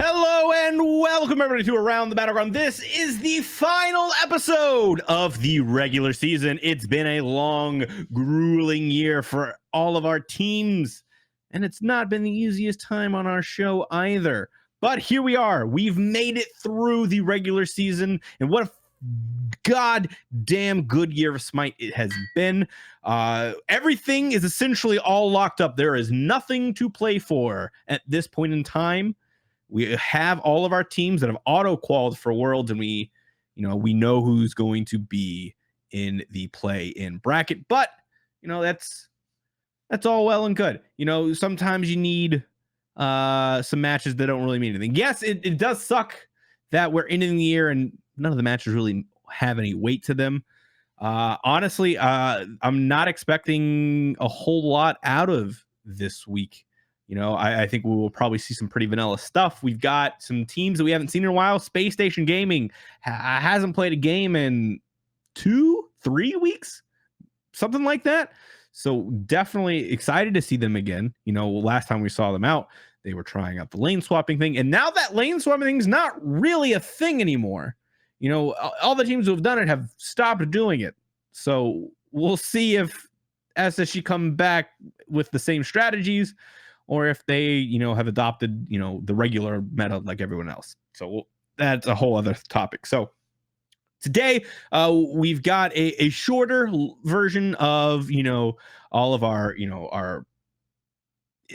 Hello and welcome everybody to Around the Battleground. This is the final episode of the regular season. It's been a long, grueling year for all of our teams, and it's not been the easiest time on our show either. But here we are. We've made it through the regular season, and what a goddamn good year of Smite it has been. Everything is essentially all locked up. There is nothing to play for at this point in time. We have all of our teams that have auto-qualified for Worlds, and we know who's going to be in the play-in bracket. But, that's all well and good. Sometimes you need some matches that don't really mean anything. Yes, it does suck that we're ending the year and none of the matches really have any weight to them. Honestly, I'm not expecting a whole lot out of this week. I think we will probably see some pretty vanilla stuff. We've got some teams that we haven't seen in a while. Space Station Gaming hasn't played a game in 2-3 weeks, something like that. So definitely excited to see them again. Last time we saw them out, they were trying out the lane swapping thing. And now that lane swapping thing is not really a thing anymore. All the teams who have done it have stopped doing it. So we'll see if SSG come back with the same strategies, or if they, have adopted, the regular meta like everyone else. So that's a whole other topic. So today, we've got a shorter version of, all of our, our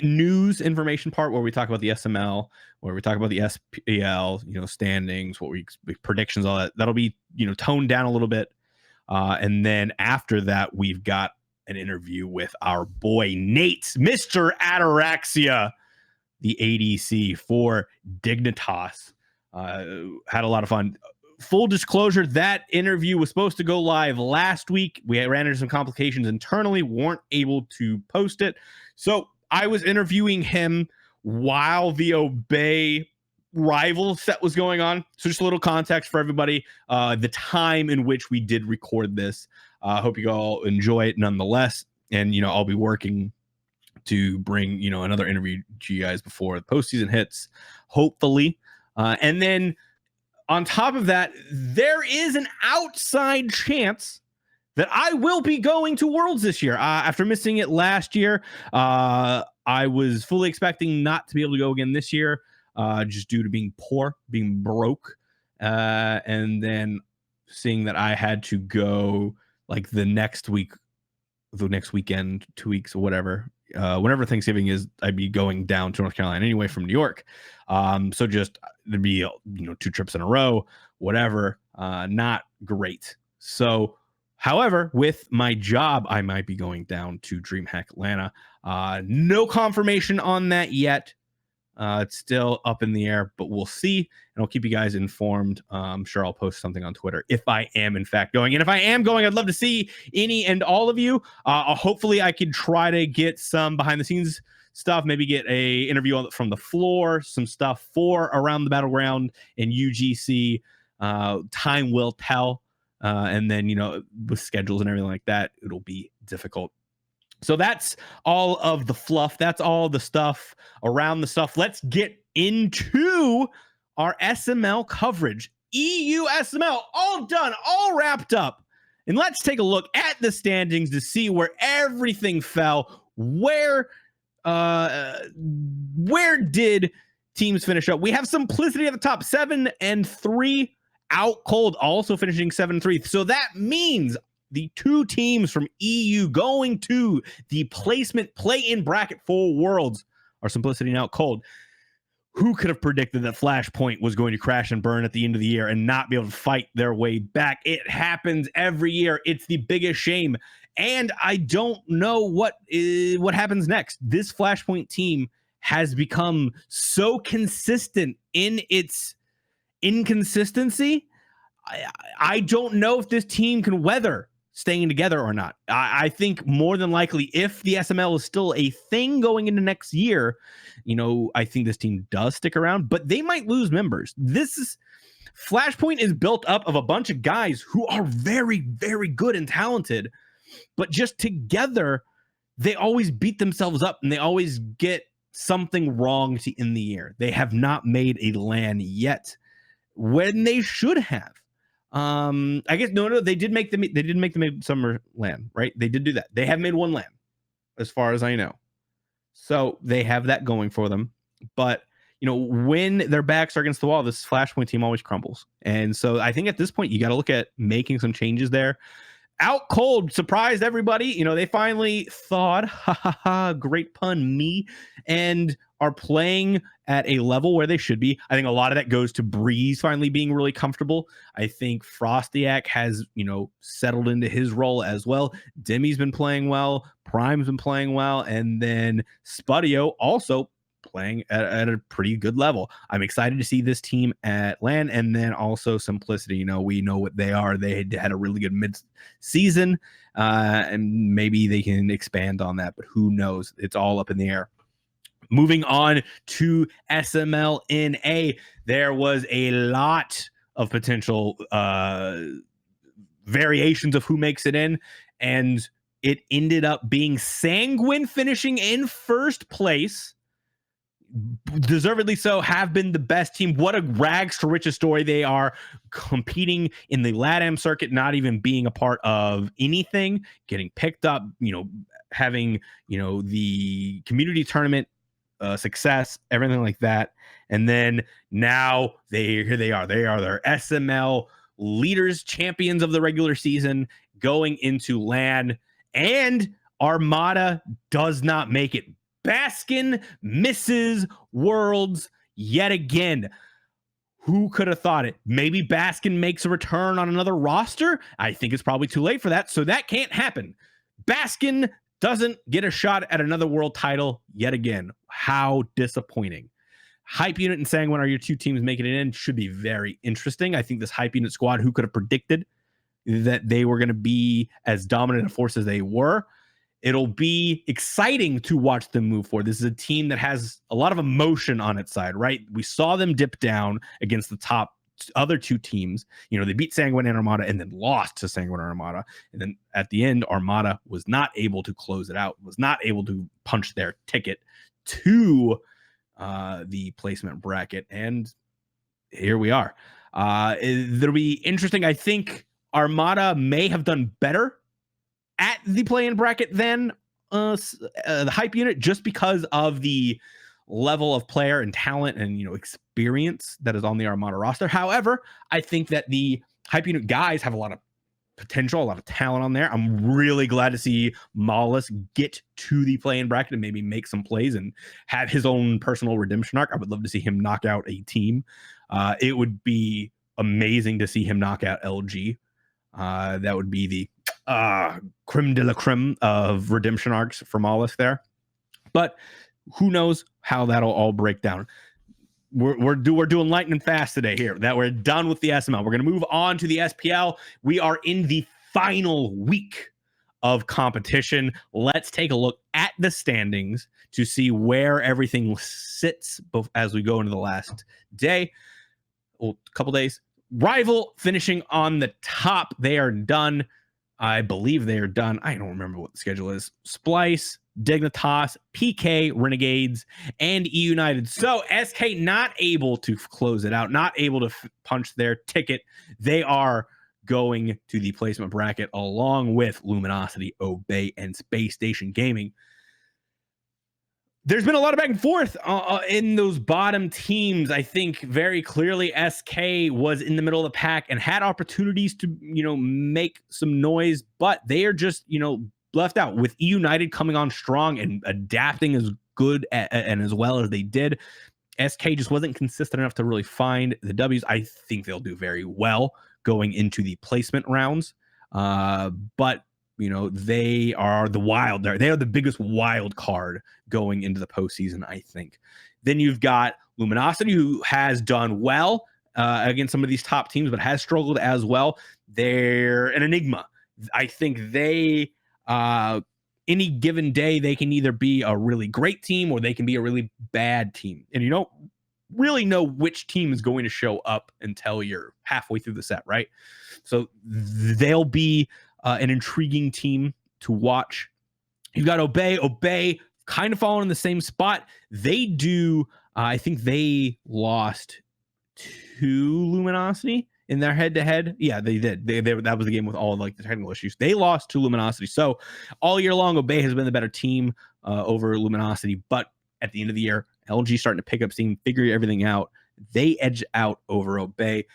news information part, where we talk about the SML, where we talk about the SPL, standings, what we predictions, all that. That'll be, toned down a little bit. And then after that, we've got an interview with our boy Nate, Mr. Ataraxia, the ADC for Dignitas. Had a lot of fun. Full disclosure, that interview was supposed to go live last week. We ran into some complications internally, weren't able to post it. So I was interviewing him while the Obey rival set was going on. So just a little context for everybody, the time in which we did record this. Hope you all enjoy it nonetheless. And, I'll be working to bring, another interview to you guys before the postseason hits, hopefully. And then on top of that, there is an outside chance that I will be going to Worlds this year. After missing it last year, I was fully expecting not to be able to go again this year, just due to being poor, being broke. And then seeing that I had to go like the next weekend, 2 weeks or whatever, whenever Thanksgiving is, I'd be going down to North Carolina anyway from New York. So just there'd be, 2 trips in a row, whatever, not great. So, however, with my job, I might be going down to DreamHack Atlanta. No confirmation on that yet. It's still up in the air, but we'll see, and I'll keep you guys informed. I'm sure I'll post something on Twitter if I am in fact going. And if I am going, I'd love to see any and all of you. Hopefully I could try to get some behind the scenes stuff, maybe get a interview from the floor, some stuff for Around the Battleground and UGC. Time will tell. And then, with schedules and everything like that, it'll be difficult. So that's all of the fluff. That's all the stuff around the stuff. Let's get into our SML coverage. EU SML, all done, all wrapped up. And let's take a look at the standings to see where everything fell. Where did teams finish up? We have Simplicity at the top, 7-3. Out cold, also finishing 7-3. So that means the 2 teams from EU going to the placement play-in bracket for Worlds are Simplicity and Out Cold. Who could have predicted that Flashpoint was going to crash and burn at the end of the year and not be able to fight their way back? It happens every year. It's the biggest shame. And I don't know what happens next. This Flashpoint team has become so consistent in its inconsistency. I don't know if this team can weather staying together or not. I think more than likely, if the SML is still a thing going into next year, I think this team does stick around, but they might lose members. Flashpoint is built up of a bunch of guys who are very, very good and talented, but just together, they always beat themselves up and they always get something wrong to end the year. They have not made a LAN yet when they should have. I guess no, they did make the summer LAN, right? They did do that. They have made one LAN, as far as I know. So they have that going for them. But when their backs are against the wall, this Flashpoint team always crumbles. And so I think at this point, you got to look at making some changes there. Out Cold surprised everybody. They finally thawed, great pun, me, and are playing at a level where they should be. I think a lot of that goes to Breeze finally being really comfortable. I think Frostiak has, settled into his role as well. Demi's been playing well. Prime's been playing well. And then Spudio also playing at a pretty good level. I'm excited to see this team at LAN, and then also Simplicity. We know what they are. They had a really good mid-season, and maybe they can expand on that, but who knows? It's all up in the air. Moving on to SMLNA, there was a lot of potential variations of who makes it in, and it ended up being Sanguine finishing in first place. Deservedly so, have been the best team. What a rags to riches story they are, competing in the LATAM circuit, not even being a part of anything, getting picked up, having, the community tournament success, everything like that. And then now here they are. They are their SML leaders, champions of the regular season, going into LAN, and Armada does not make it. Baskin misses Worlds yet again. Who could have thought it? Maybe Baskin makes a return on another roster. I think it's probably too late for that, so that can't happen. Baskin doesn't get a shot at another world title yet again. How disappointing. Hype Unit and Sanguine are your two teams making it in. Should be very interesting. I think this Hype Unit squad, who could have predicted that they were going to be as dominant a force as they were? It'll be exciting to watch them move forward. This is a team that has a lot of emotion on its side, right? We saw them dip down against the top other two teams. They beat Sanguine and Armada and then lost to Sanguine and Armada. And then at the end, Armada was not able to close it out, was not able to punch their ticket to the placement bracket. And here we are. It'll be interesting. I think Armada may have done better at the play-in bracket than the Hype Unit, just because of the level of player and talent and experience that is on the Armada roster. However, I think that the Hype Unit guys have a lot of potential, a lot of talent on there. I'm really glad to see Mollis get to the play-in bracket and maybe make some plays and have his own personal redemption arc. I would love to see him knock out a team. It would be amazing to see him knock out LG. That would be the creme de la creme of redemption arcs for Mollusk there. But who knows how that'll all break down. We're doing lightning fast today here. That we're done with the SML. We're going to move on to the SPL. We are in the final week of competition. Let's take a look at the standings to see where everything sits as we go into the last day. Well, a couple days. Rival finishing on the top. They are done. I believe they are done. I don't remember what the schedule is. Splice, Dignitas, PK, Renegades, and E United. So SK not able to close it out, not able to punch their ticket. They are going to the placement bracket along with Luminosity, Obey, and Space Station Gaming. There's been a lot of back and forth in those bottom teams. I think very clearly SK was in the middle of the pack and had opportunities to, make some noise, but they are just, left out. With E United coming on strong and adapting as good and as well as they did, SK just wasn't consistent enough to really find the W's. I think they'll do very well going into the placement rounds, but they are the wild. They are the biggest wild card going into the postseason, I think. Then you've got Luminosity, who has done well against some of these top teams, but has struggled as well. They're an enigma. I think they, any given day, they can either be a really great team or they can be a really bad team. And you don't really know which team is going to show up until you're halfway through the set, right? So they'll be an intriguing team to watch. You've got Obey kind of fallen in the same spot. They do, I think they lost to Luminosity in their head-to-head. Yeah, they did. That was the game with all like the technical issues. They lost to Luminosity. So all year long, Obey has been the better team over Luminosity. But at the end of the year, LG starting to pick up steam, figure everything out. They edge out over Obey.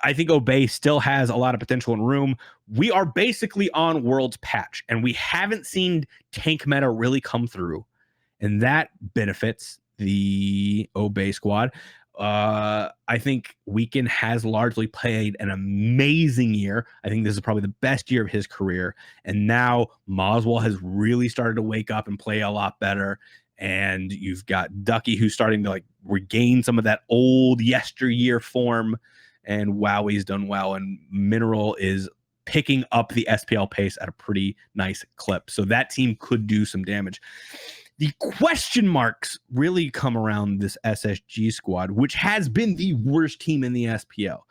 I think Obey still has a lot of potential and room. We are basically on World's patch, and we haven't seen tank meta really come through, and that benefits the Obey squad. I think Weekend has largely played an amazing year. I think this is probably the best year of his career, and now Moswell has really started to wake up and play a lot better. And you've got Ducky, who's starting to like regain some of that old yesteryear form. And Wowie's done well, and Mineral is picking up the SPL pace at a pretty nice clip. So that team could do some damage. The question marks really come around this SSG squad, which has been the worst team in the SPL.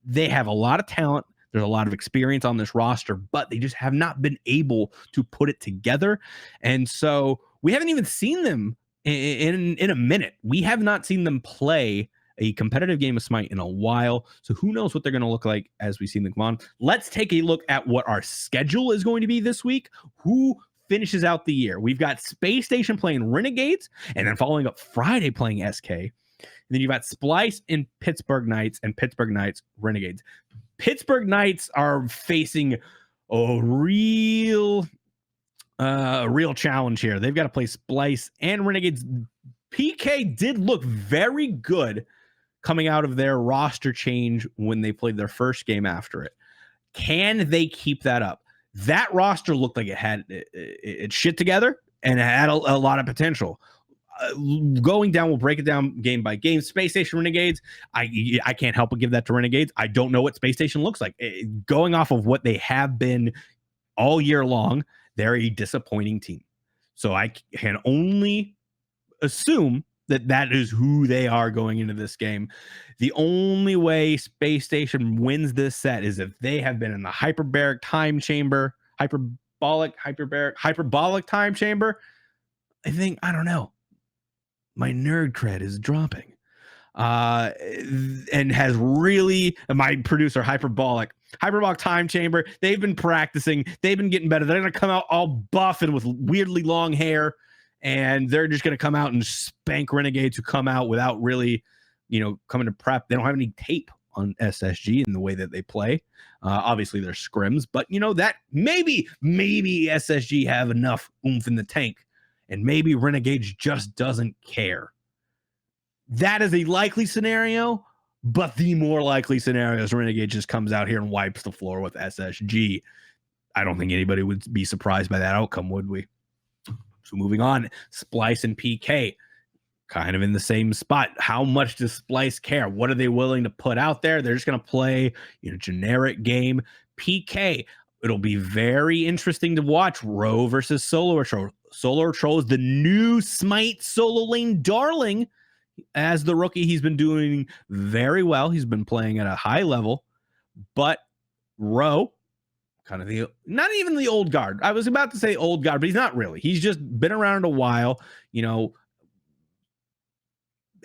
They have a lot of talent. There's a lot of experience on this roster, but they just have not been able to put it together. And so we haven't even seen them in a minute. We have not seen them play a competitive game of Smite in a while. So who knows what they're going to look like as we see them come on. Let's take a look at what our schedule is going to be this week. Who finishes out the year? We've got Space Station playing Renegades, and then following up Friday playing SK. And then you've got Splice and Pittsburgh Knights, and Pittsburgh Knights Renegades. Pittsburgh Knights are facing a real challenge here. They've got to play Splice and Renegades. PK did look very good coming out of their roster change when they played their first game after it. Can they keep that up? That roster looked like it had it shit together and it had a lot of potential. Going down, we'll break it down game by game. Space Station Renegades, I can't help but give that to Renegades. I don't know what Space Station looks like. Going off of what they have been all year long, they're a disappointing team. So I can only assume that is who they are going into this game. The only way Space Station wins this set is if they have been in the hyperbaric time chamber, hyperbolic time chamber. I don't know. My nerd cred is dropping. And has really, my producer, hyperbolic time chamber. They've been practicing. They've been getting better. They're going to come out all buff and with weirdly long hair. And they're just going to come out and spank Renegades who come out without really, coming to prep. They don't have any tape on SSG in the way that they play. Obviously, they're scrims, but that maybe SSG have enough oomph in the tank, and maybe Renegades just doesn't care. That is a likely scenario, but the more likely scenario is Renegade just comes out here and wipes the floor with SSG. I don't think anybody would be surprised by that outcome, would we? So moving on, Splice and PK, kind of in the same spot. How much does Splice care? What are they willing to put out there? They're just going to play generic game. PK, it'll be very interesting to watch Roe versus Solo Troll. Solo Troll is the new Smite solo lane darling. As the rookie, he's been doing very well. He's been playing at a high level, but Roe, kind of not even the old guard. I was about to say old guard, but he's not really. He's just been around a while,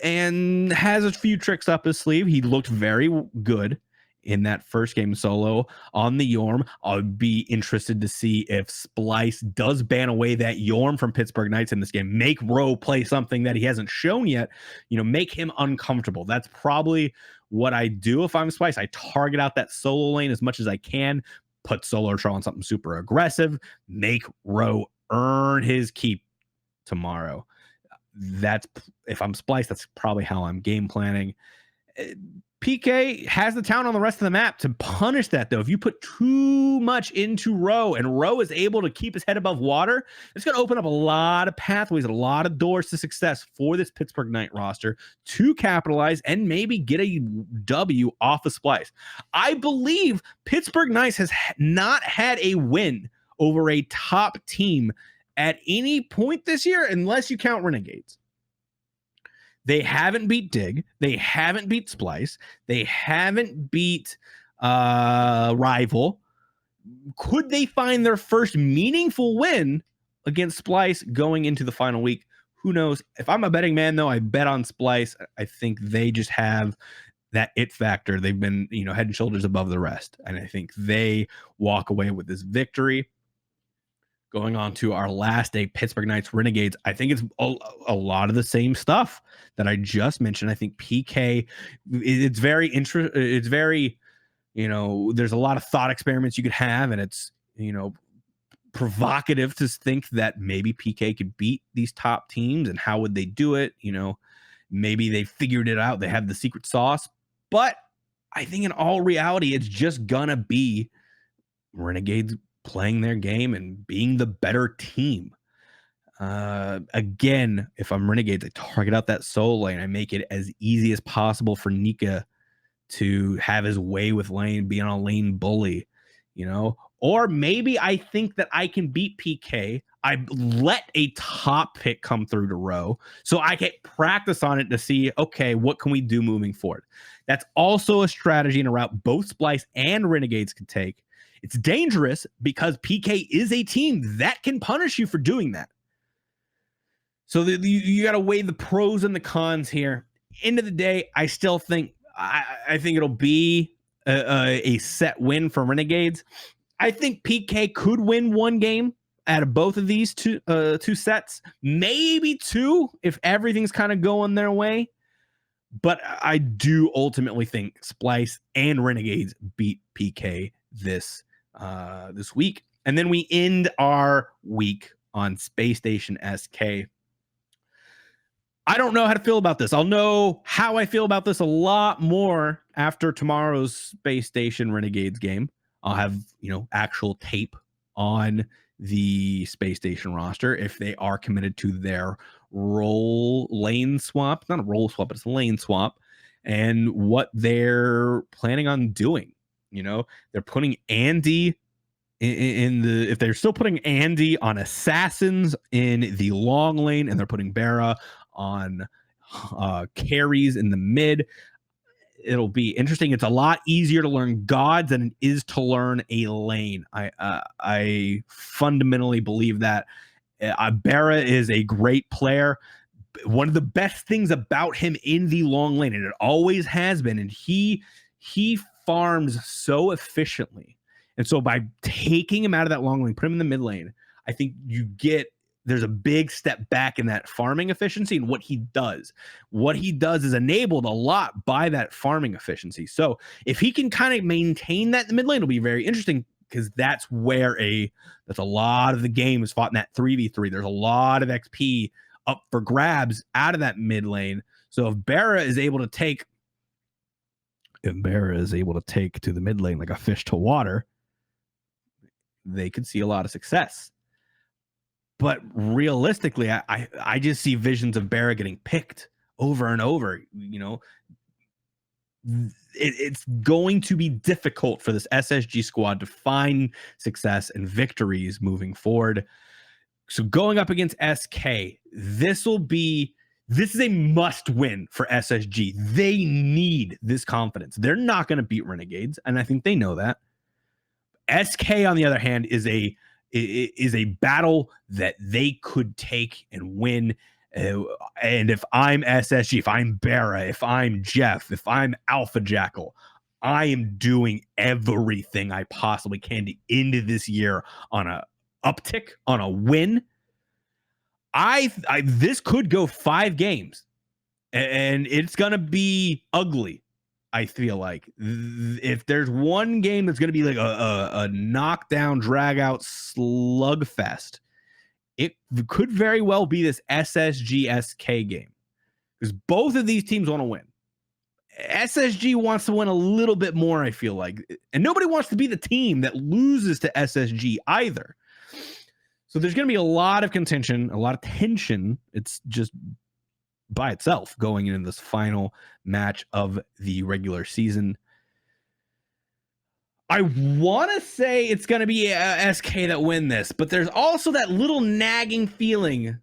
and has a few tricks up his sleeve. He looked very good in that first game solo on the Yorm. I'd be interested to see if Splice does ban away that Yorm from Pittsburgh Knights in this game. Make Roe play something that he hasn't shown yet. Make him uncomfortable. That's probably what I do if I'm Splice. I target out that solo lane as much as I can. Put Solar Troll on something super aggressive, make Roe earn his keep tomorrow. That's, if I'm Splice, that's probably how I'm game planning. PK has the talent on the rest of the map to punish that, though. If you put too much into Roe and Roe is able to keep his head above water, it's going to open up a lot of pathways, a lot of doors to success for this Pittsburgh Knight roster to capitalize and maybe get a W off of Splice. I believe Pittsburgh Knights has not had a win over a top team at any point this year, unless you count Renegades. They haven't beat Dig. They haven't beat Splice. They haven't beat Rival. Could they find their first meaningful win against Splice going into the final week. Who knows? If I'm a betting man, though, I bet on Splice. I think they just have that it factor. They've been, head and shoulders above the rest. And I think they walk away with this victory. Going on to our last day, Pittsburgh Knights Renegades. I think it's a lot of the same stuff that I just mentioned. I think PK, it's very interesting. It's very, there's a lot of thought experiments you could have, and it's, provocative to think that maybe PK could beat these top teams, and how would they do it? Maybe they figured it out. They have the secret sauce, but I think in all reality, it's just gonna be Renegades playing their game and being the better team. Again, if I'm Renegades, I target out that soul lane. I make it as easy as possible for Nika to have his way with lane, being a lane bully, or maybe I think that I can beat PK. I let a top pick come through to row, so I get practice on it to see, okay, what can we do moving forward? That's also a strategy and a route both Splice and Renegades can take. It's dangerous because PK is a team that can punish you for doing that. So you got to weigh the pros and the cons here. End of the day, I still think I think it'll be a set win for Renegades. I think PK could win one game out of both of these two sets, maybe two if everything's kind of going their way. But I do ultimately think Splice and Renegades beat PK this week. And then we end our week on Space Station SK. I don't know how to feel about this. I'll know how I feel about this a lot more after tomorrow's Space Station Renegades game. I'll have, actual tape on the Space Station roster if they are committed to their role lane swap. Not a role swap, but it's a lane swap. And what they're planning on doing. They're putting Andy if they're still putting Andy on assassins in the long lane, and they're putting Barra on carries in the mid, it'll be interesting. It's a lot easier to learn gods than it is to learn a lane. I fundamentally believe that Barra is a great player. One of the best things about him in the long lane, and it always has been, and he farms so efficiently. And so by taking him out of that long lane, put him in the mid lane, I think there's a big step back in that farming efficiency and what he does. What he does is enabled a lot by that farming efficiency. So if he can kind of maintain that in the mid lane, it'll be very interesting, because that's a lot of the game is fought in that 3v3. There's a lot of XP up for grabs out of that mid lane. So if Barra is able to take to the mid lane like a fish to water, they could see a lot of success. But realistically, I just see visions of Barra getting picked over and over. It's going to be difficult for this SSG squad to find success and victories moving forward. So going up against SK, this is a must win for SSG. They need this confidence. They're not going to beat Renegades, and I think they know that. SK, on the other hand, is a battle that they could take and win. And if I'm SSG, if I'm Barra, if I'm Jeff, if I'm Alpha Jackal, I am doing everything I possibly can to end this year on a uptick, on a win. This could go 5 games, and it's gonna be ugly. I feel like if there's one game that's going to be like a knockdown, drag out slugfest, it could very well be this SSG SK game, because both of these teams want to win. SSG wants to win a little bit more, I feel like, and nobody wants to be the team that loses to SSG either. So there's going to be a lot of contention, a lot of tension. It's just by itself going into this final match of the regular season. I want to say it's going to be SK that win this, but there's also that little nagging feeling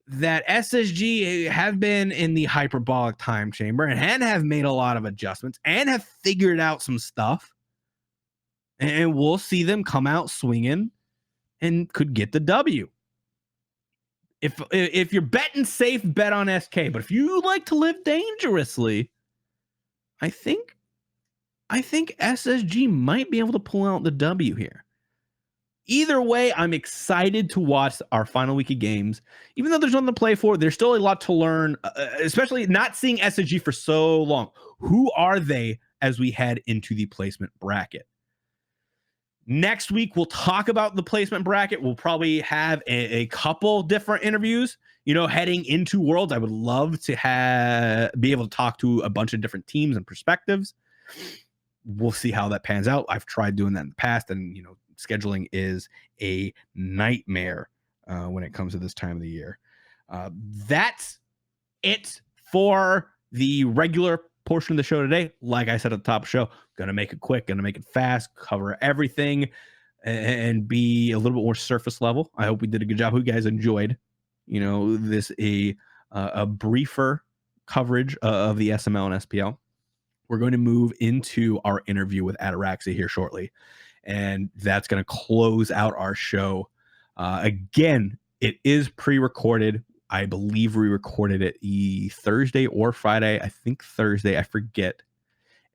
that SSG have been in the hyperbolic time chamber and have made a lot of adjustments and have figured out some stuff. And we'll see them come out swinging and could get the W. if you're betting safe, bet on SK. But if you like to live dangerously, I think SSG might be able to pull out the W here. Either way, I'm excited to watch our final week of games. Even though there's nothing to play for, there's still a lot to learn, especially not seeing SSG for so long. Who are they as we head into the placement bracket? Next week, we'll talk about the placement bracket. We'll probably have a couple different interviews, heading into Worlds. I would love to be able to talk to a bunch of different teams and perspectives. We'll see how that pans out. I've tried doing that in the past, and, scheduling is a nightmare when it comes to this time of the year. That's it for the regular portion of the show today. Like I said at the top of the show, gonna make it quick, gonna make it fast, cover everything, and be a little bit more surface level. I hope we did a good job. Hope you guys enjoyed, this a briefer coverage of the SML and SPL. We're going to move into our interview with Ataraxia here shortly, and that's going to close out our show. Again, it is pre-recorded. I believe we recorded it Thursday or Friday. I think Thursday. I forget.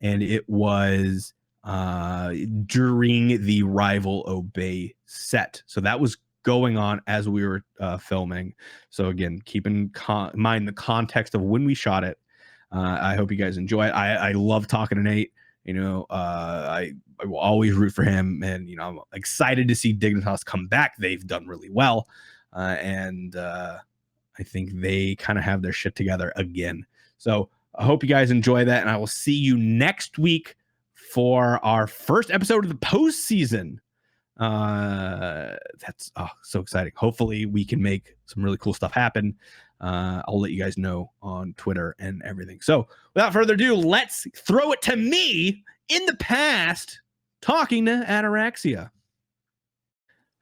And it was during the Rival Obey set. So that was going on as we were filming. So again, keep in mind the context of when we shot it. I hope you guys enjoy it. I love talking to Nate. I will always root for him, and I'm excited to see Dignitas come back. They've done really well, and I think they kind of have their shit together again. So I hope you guys enjoy that, and I will see you next week for our first episode of the postseason. That's so exciting. Hopefully we can make some really cool stuff happen. I'll let you guys know on Twitter and everything. So without further ado, let's throw it to me in the past talking to Ataraxia.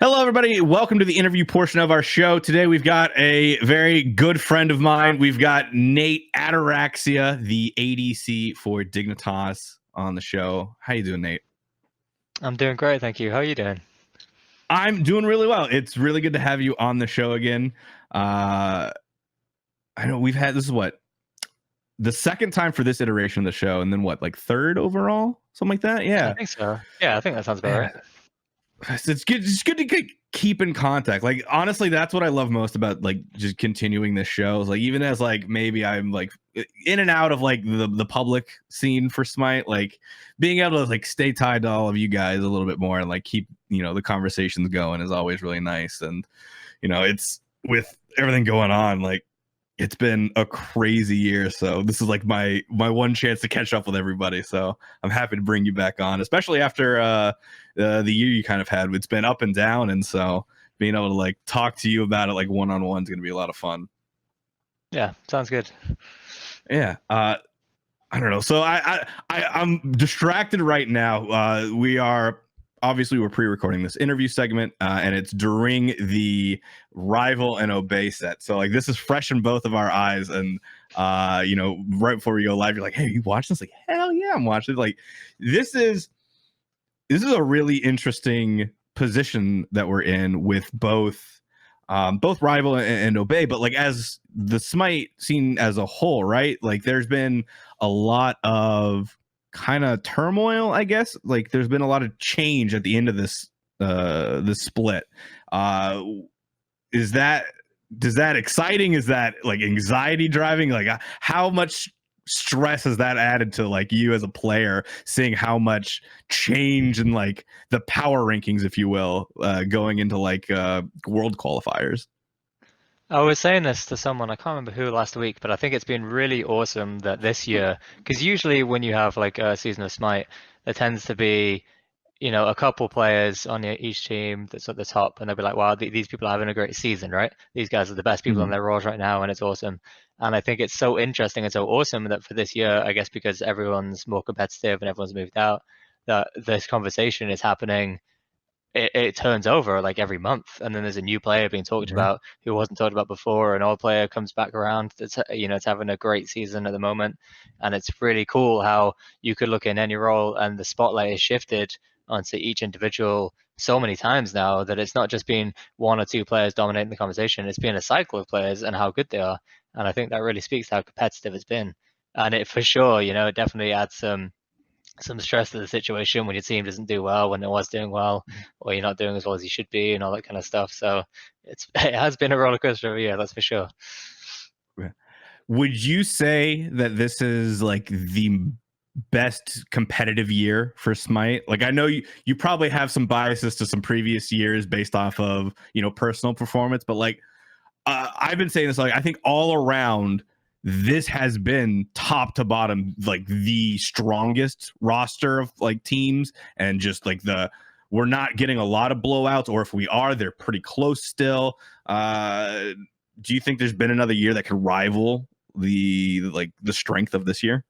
Hello, everybody. Welcome to the interview portion of our show. Today, we've got a very good friend of mine. We've got Nate Ataraxia, the ADC for Dignitas, on the show. How you doing, Nate? I'm doing great, thank you. How are you doing? I'm doing really well. It's really good to have you on the show again. I know this is what, the second time for this iteration of the show, and then what, like third overall? Something like that? Yeah. I think so. Yeah, I think that sounds about right. It's good to keep in contact. Like, honestly, that's what I love most about like just continuing this show. Is like, even as like maybe I'm like in and out of like the public scene for Smite, like being able to like stay tied to all of you guys a little bit more and like keep the conversations going is always really nice. And it's with everything going on, like it's been a crazy year, so this is like my one chance to catch up with everybody. So I'm happy to bring you back on, especially after the year you kind of had. It's been up and down, and so being able to like talk to you about it like one-on-one is going to be a lot of fun. Yeah, sounds good. Yeah. I don't know. So I'm distracted right now. We're pre-recording this interview segment, and it's during the Rival and Obey set. So like this is fresh in both of our eyes, and right before we go live, you're like, "Hey, you watched this?" Like, hell yeah, I'm watching. Like, this is a really interesting position that we're in with both Rival and Obey, but like as the Smite scene as a whole, right? Like, there's been a lot of kind of turmoil, I guess. Like, there's been a lot of change at the end of this split. Is that exciting? Is that like anxiety driving? Like, how much stress has that added to like you as a player, seeing how much change in like the power rankings, if you will, going into like world qualifiers? I was saying this to someone, I can't remember who last week, but I think it's been really awesome that this year, because usually when you have like a season of Smite, there tends to be, a couple players on each team that's at the top, and they'll be like, wow, these people are having a great season, right? These guys are the best people on their roles right now, and it's awesome. And I think it's so interesting and so awesome that for this year, I guess because everyone's more competitive and everyone's moved out, that this conversation is happening. It turns over like every month, and then there's a new player being talked about who wasn't talked about before. An old player comes back around. It's it's having a great season at the moment, and it's really cool how you could look in any role and the spotlight is shifted onto each individual so many times now that it's not just been one or two players dominating the conversation. It's been a cycle of players and how good they are. And I think that really speaks to how competitive it's been. And it for sure, it definitely adds some stress to the situation when your team doesn't do well, when it was doing well, or you're not doing as well as you should be, and all that kind of stuff. So it has been a roller coaster of a year, that's for sure. Would you say that this is like the best competitive year for Smite? Like, I know you probably have some biases to some previous years based off of personal performance, but like I've been saying this, like I think all around this has been top to bottom like the strongest roster of like teams, and just like we're not getting a lot of blowouts, or if we are, they're pretty close still. Do you think there's been another year that could rival the strength of this year?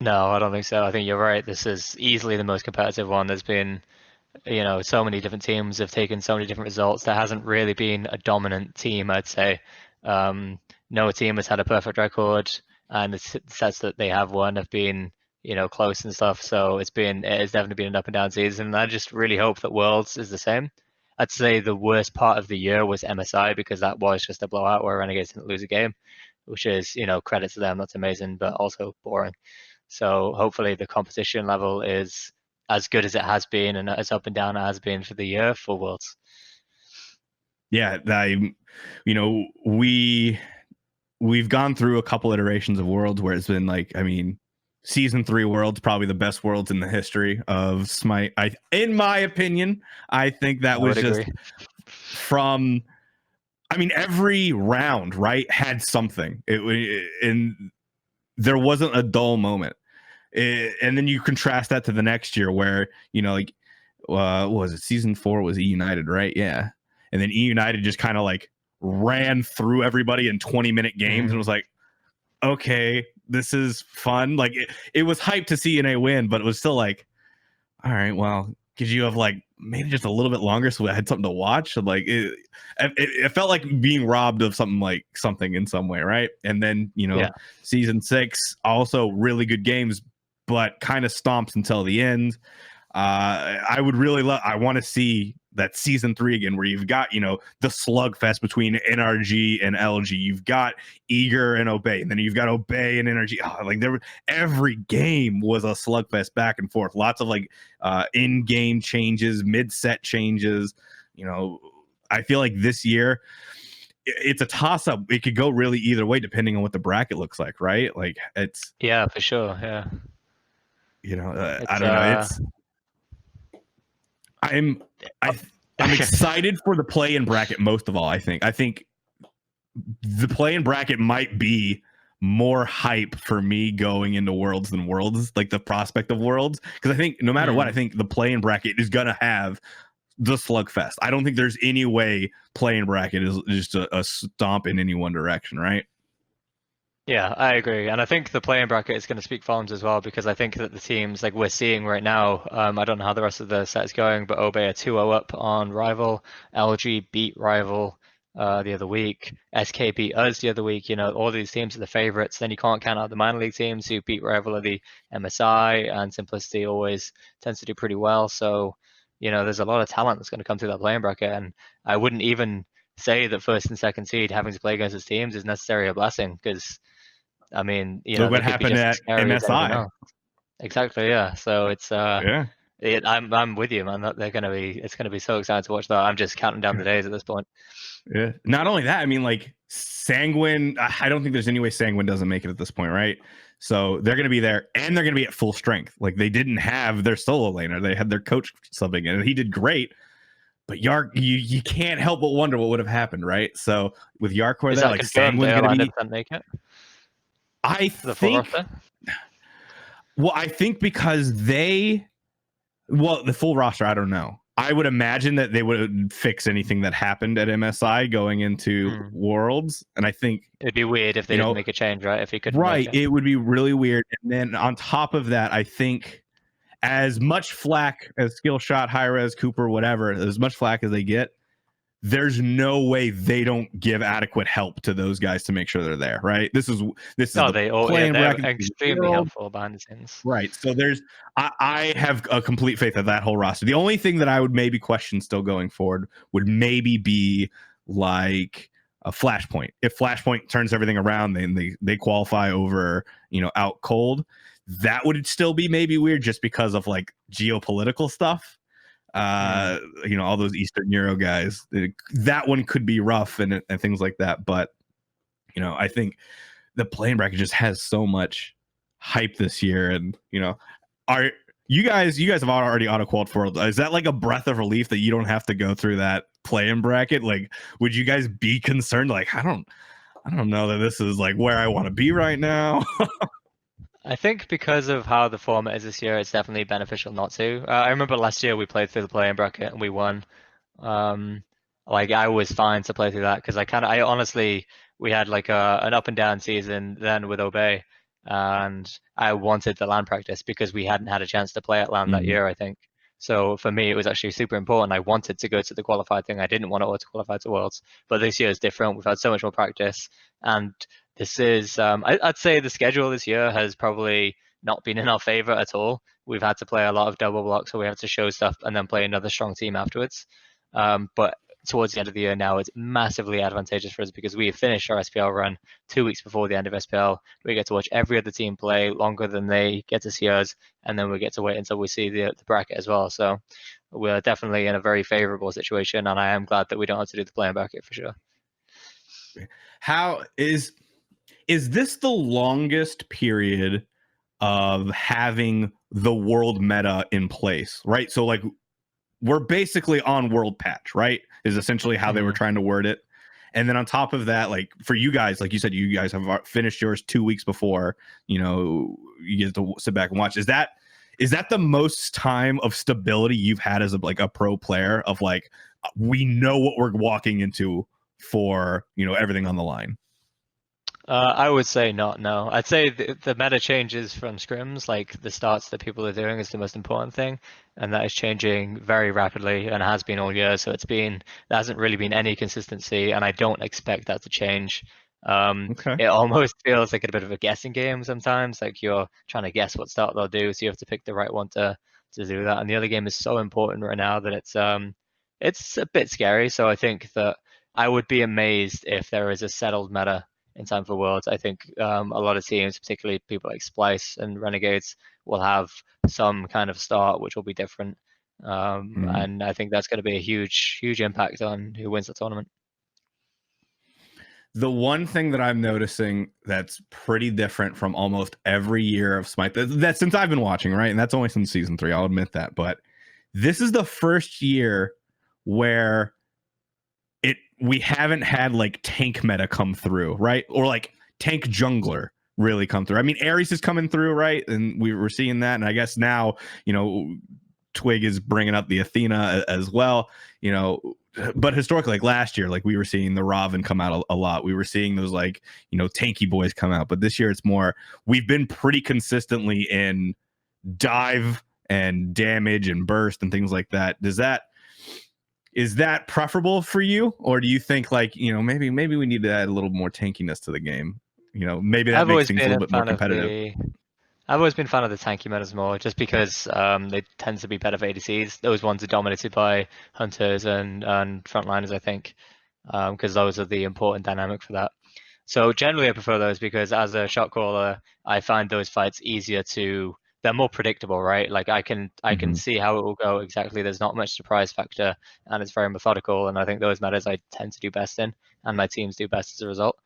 No, I don't think so. I think you're right. This is easily the most competitive one. There's been, so many different teams have taken so many different results. There hasn't really been a dominant team, I'd say. No team has had a perfect record, and the sets that they have won have been, close and stuff. So it's definitely been an up and down season. And I just really hope that Worlds is the same. I'd say the worst part of the year was MSI, because that was just a blowout where Renegades didn't lose a game, which is, credit to them. That's amazing, but also boring. So hopefully the competition level is as good as it has been and as up and down it has been for the year for Worlds. Yeah, we've gone through a couple iterations of Worlds where it's been like, I mean, season 3 Worlds, probably the best Worlds in the history of Smite. In my opinion, I think that was just from, I mean, every round, right, had something. And there wasn't a dull moment. And then you contrast that to the next year where, like, what was it? Season 4 was E United, right? Yeah. And then E United just kind of like ran through everybody in 20-minute games and was like, okay, this is fun. Like it was hype to see NA win, but it was still like, all right, well, could you have like made it just a little bit longer so I had something to watch? And like it felt like being robbed of something in some way, right? And then Season 6 also really good games, but kind of stomps until the end. I would really I want to see that Season 3 again, where you've got the slugfest between NRG and LG. You've got Eager and Obey, and then you've got Obey and NRG. Every game was a slugfest back and forth. Lots of like in-game changes, mid-set changes. I feel like this year it's a toss-up. It could go really either way depending on what the bracket looks like, right? Like it's for sure. Yeah. I don't know. I'm excited for the play-in bracket most of all. I think the play-in bracket might be more hype for me going into Worlds than Worlds, like the prospect of Worlds, because I think no matter what, I think the play-in bracket is gonna have the slugfest. I don't think there's any way play-in bracket is just a stomp in any one direction, right? Yeah, I agree. And I think the play-in bracket is going to speak volumes as well, because I think that the teams like we're seeing right now, I don't know how the rest of the set is going, but Obey are 2-0 up on Rival. LG beat Rival the other week. SK beat us the other week. All these teams are the favorites. Then you can't count out the minor league teams who beat Rival of the MSI, and Simplicity always tends to do pretty well. So, there's a lot of talent that's going to come through that play-in bracket. And I wouldn't even say that first and second seed having to play against those teams is necessarily a blessing, because I mean, look what happened at MSI. Exactly, yeah. So it's yeah. I'm with you, man. It's gonna be so exciting to watch that. I'm just counting down the days at this point. Yeah. Not only that, I mean, like Sanguine. I don't think there's any way Sanguine doesn't make it at this point, right? So they're gonna be there, and they're gonna be at full strength. Like they didn't have their solo laner; they had their coach subbing in, and he did great. But Yark, you can't help but wonder what would have happened, right? So with Yarkor there, like Sanguine's gonna be. Make it? I think. Well, I think because the full roster, I don't know. I would imagine that they would fix anything that happened at MSI going into Worlds, and I think it'd be weird if they didn't make a change, right? If he could, right? It would be really weird. And then on top of that, I think as much flack as Skillshot, Hi-Rez, Cooper, whatever, as much flack as they get, there's no way they don't give adequate help to those guys to make sure they're there, right? This is No, the they all, yeah, playing they're bracket of the extremely world. helpful behind the scenes. Right. So I have a complete faith that whole roster. The only thing that I would maybe question still going forward would maybe be like a Flashpoint. If Flashpoint turns everything around, then they qualify over, out cold. That would still be maybe weird just because of like geopolitical stuff. All those Eastern Euro guys. That one could be rough and things like that. But I think the playing bracket just has so much hype this year, and are you guys have already auto qualified for World. Is that like a breath of relief that you don't have to go through that playing bracket? Like, would you guys be concerned? Like, I don't know that this is like where I want to be right now. I think because of how the format is this year, it's definitely beneficial not to. I remember last year we played through the playing bracket and we won. Um, like I was fine to play through that because I honestly, we had like an up and down season then with Obey, and I wanted the LAN practice because we hadn't had a chance to play at LAN that year, I think. So for me, it was actually super important. I wanted to go to the qualified thing. I didn't want to auto qualify to Worlds, but this year is different. We've had so much more practice, and this is I'd say the schedule this year has probably not been in our favor at all. We've had to play a lot of double blocks, so we have to show stuff and then play another strong team afterwards. But towards the end of the year now, it's massively advantageous for us because we have finished our SPL run 2 weeks before the end of SPL. We get to watch every other team play longer than they get to see us, and then we get to wait until we see the bracket as well. So we're definitely in a very favorable situation, and I am glad that we don't have to do the playing bracket for sure. How is this the longest period of having the world meta in place, right? So like we're basically on world patch, right? Is essentially how they were trying to word it. And then on top of that, like for you guys, like you said, you guys have finished yours 2 weeks before, you get to sit back and watch. Is that the most time of stability you've had as a pro player of like, we know what we're walking into for, everything on the line? I would say not, no. I'd say the meta changes from scrims, like the starts that people are doing is the most important thing, and that is changing very rapidly and has been all year. So there hasn't really been any consistency, and I don't expect that to change. Okay. It almost feels like a bit of a guessing game sometimes, like you're trying to guess what start they'll do, so you have to pick the right one to do that. And the other game is so important right now that it's a bit scary. So I think that I would be amazed if there is a settled meta in time for Worlds. I think a lot of teams, particularly people like Splice and Renegades, will have some kind of start which will be different. And I think that's going to be a huge impact on who wins the tournament. The one thing that I'm noticing that's pretty different from almost every year of Smite, that since I've been watching, right? And that's only since season 3, I'll admit that. But this is the first year where we haven't had like tank meta come through, right? Or like tank jungler really come through. I mean, Ares is coming through, right? And we were seeing that. And I guess now, Twig is bringing up the Athena as well, but historically, like last year, like we were seeing the Raven come out a lot. We were seeing those like, tanky boys come out. But this year it's more, we've been pretty consistently in dive and damage and burst and things like that. Is that preferable for you, or do you think like maybe we need to add a little more tankiness to the game? Maybe that makes things a little bit more competitive. I've always been a fan of the tanky metas more, just because they tend to be better for ADCs. Those ones are dominated by hunters and frontliners, I think, because those are the important dynamic for that. So generally, I prefer those because as a shot caller, I find those fights easier to. They're more predictable, right? Like I can see how it will go exactly. There's not much surprise factor, and it's very methodical. And I think those metas I tend to do best in, and my teams do best as a result.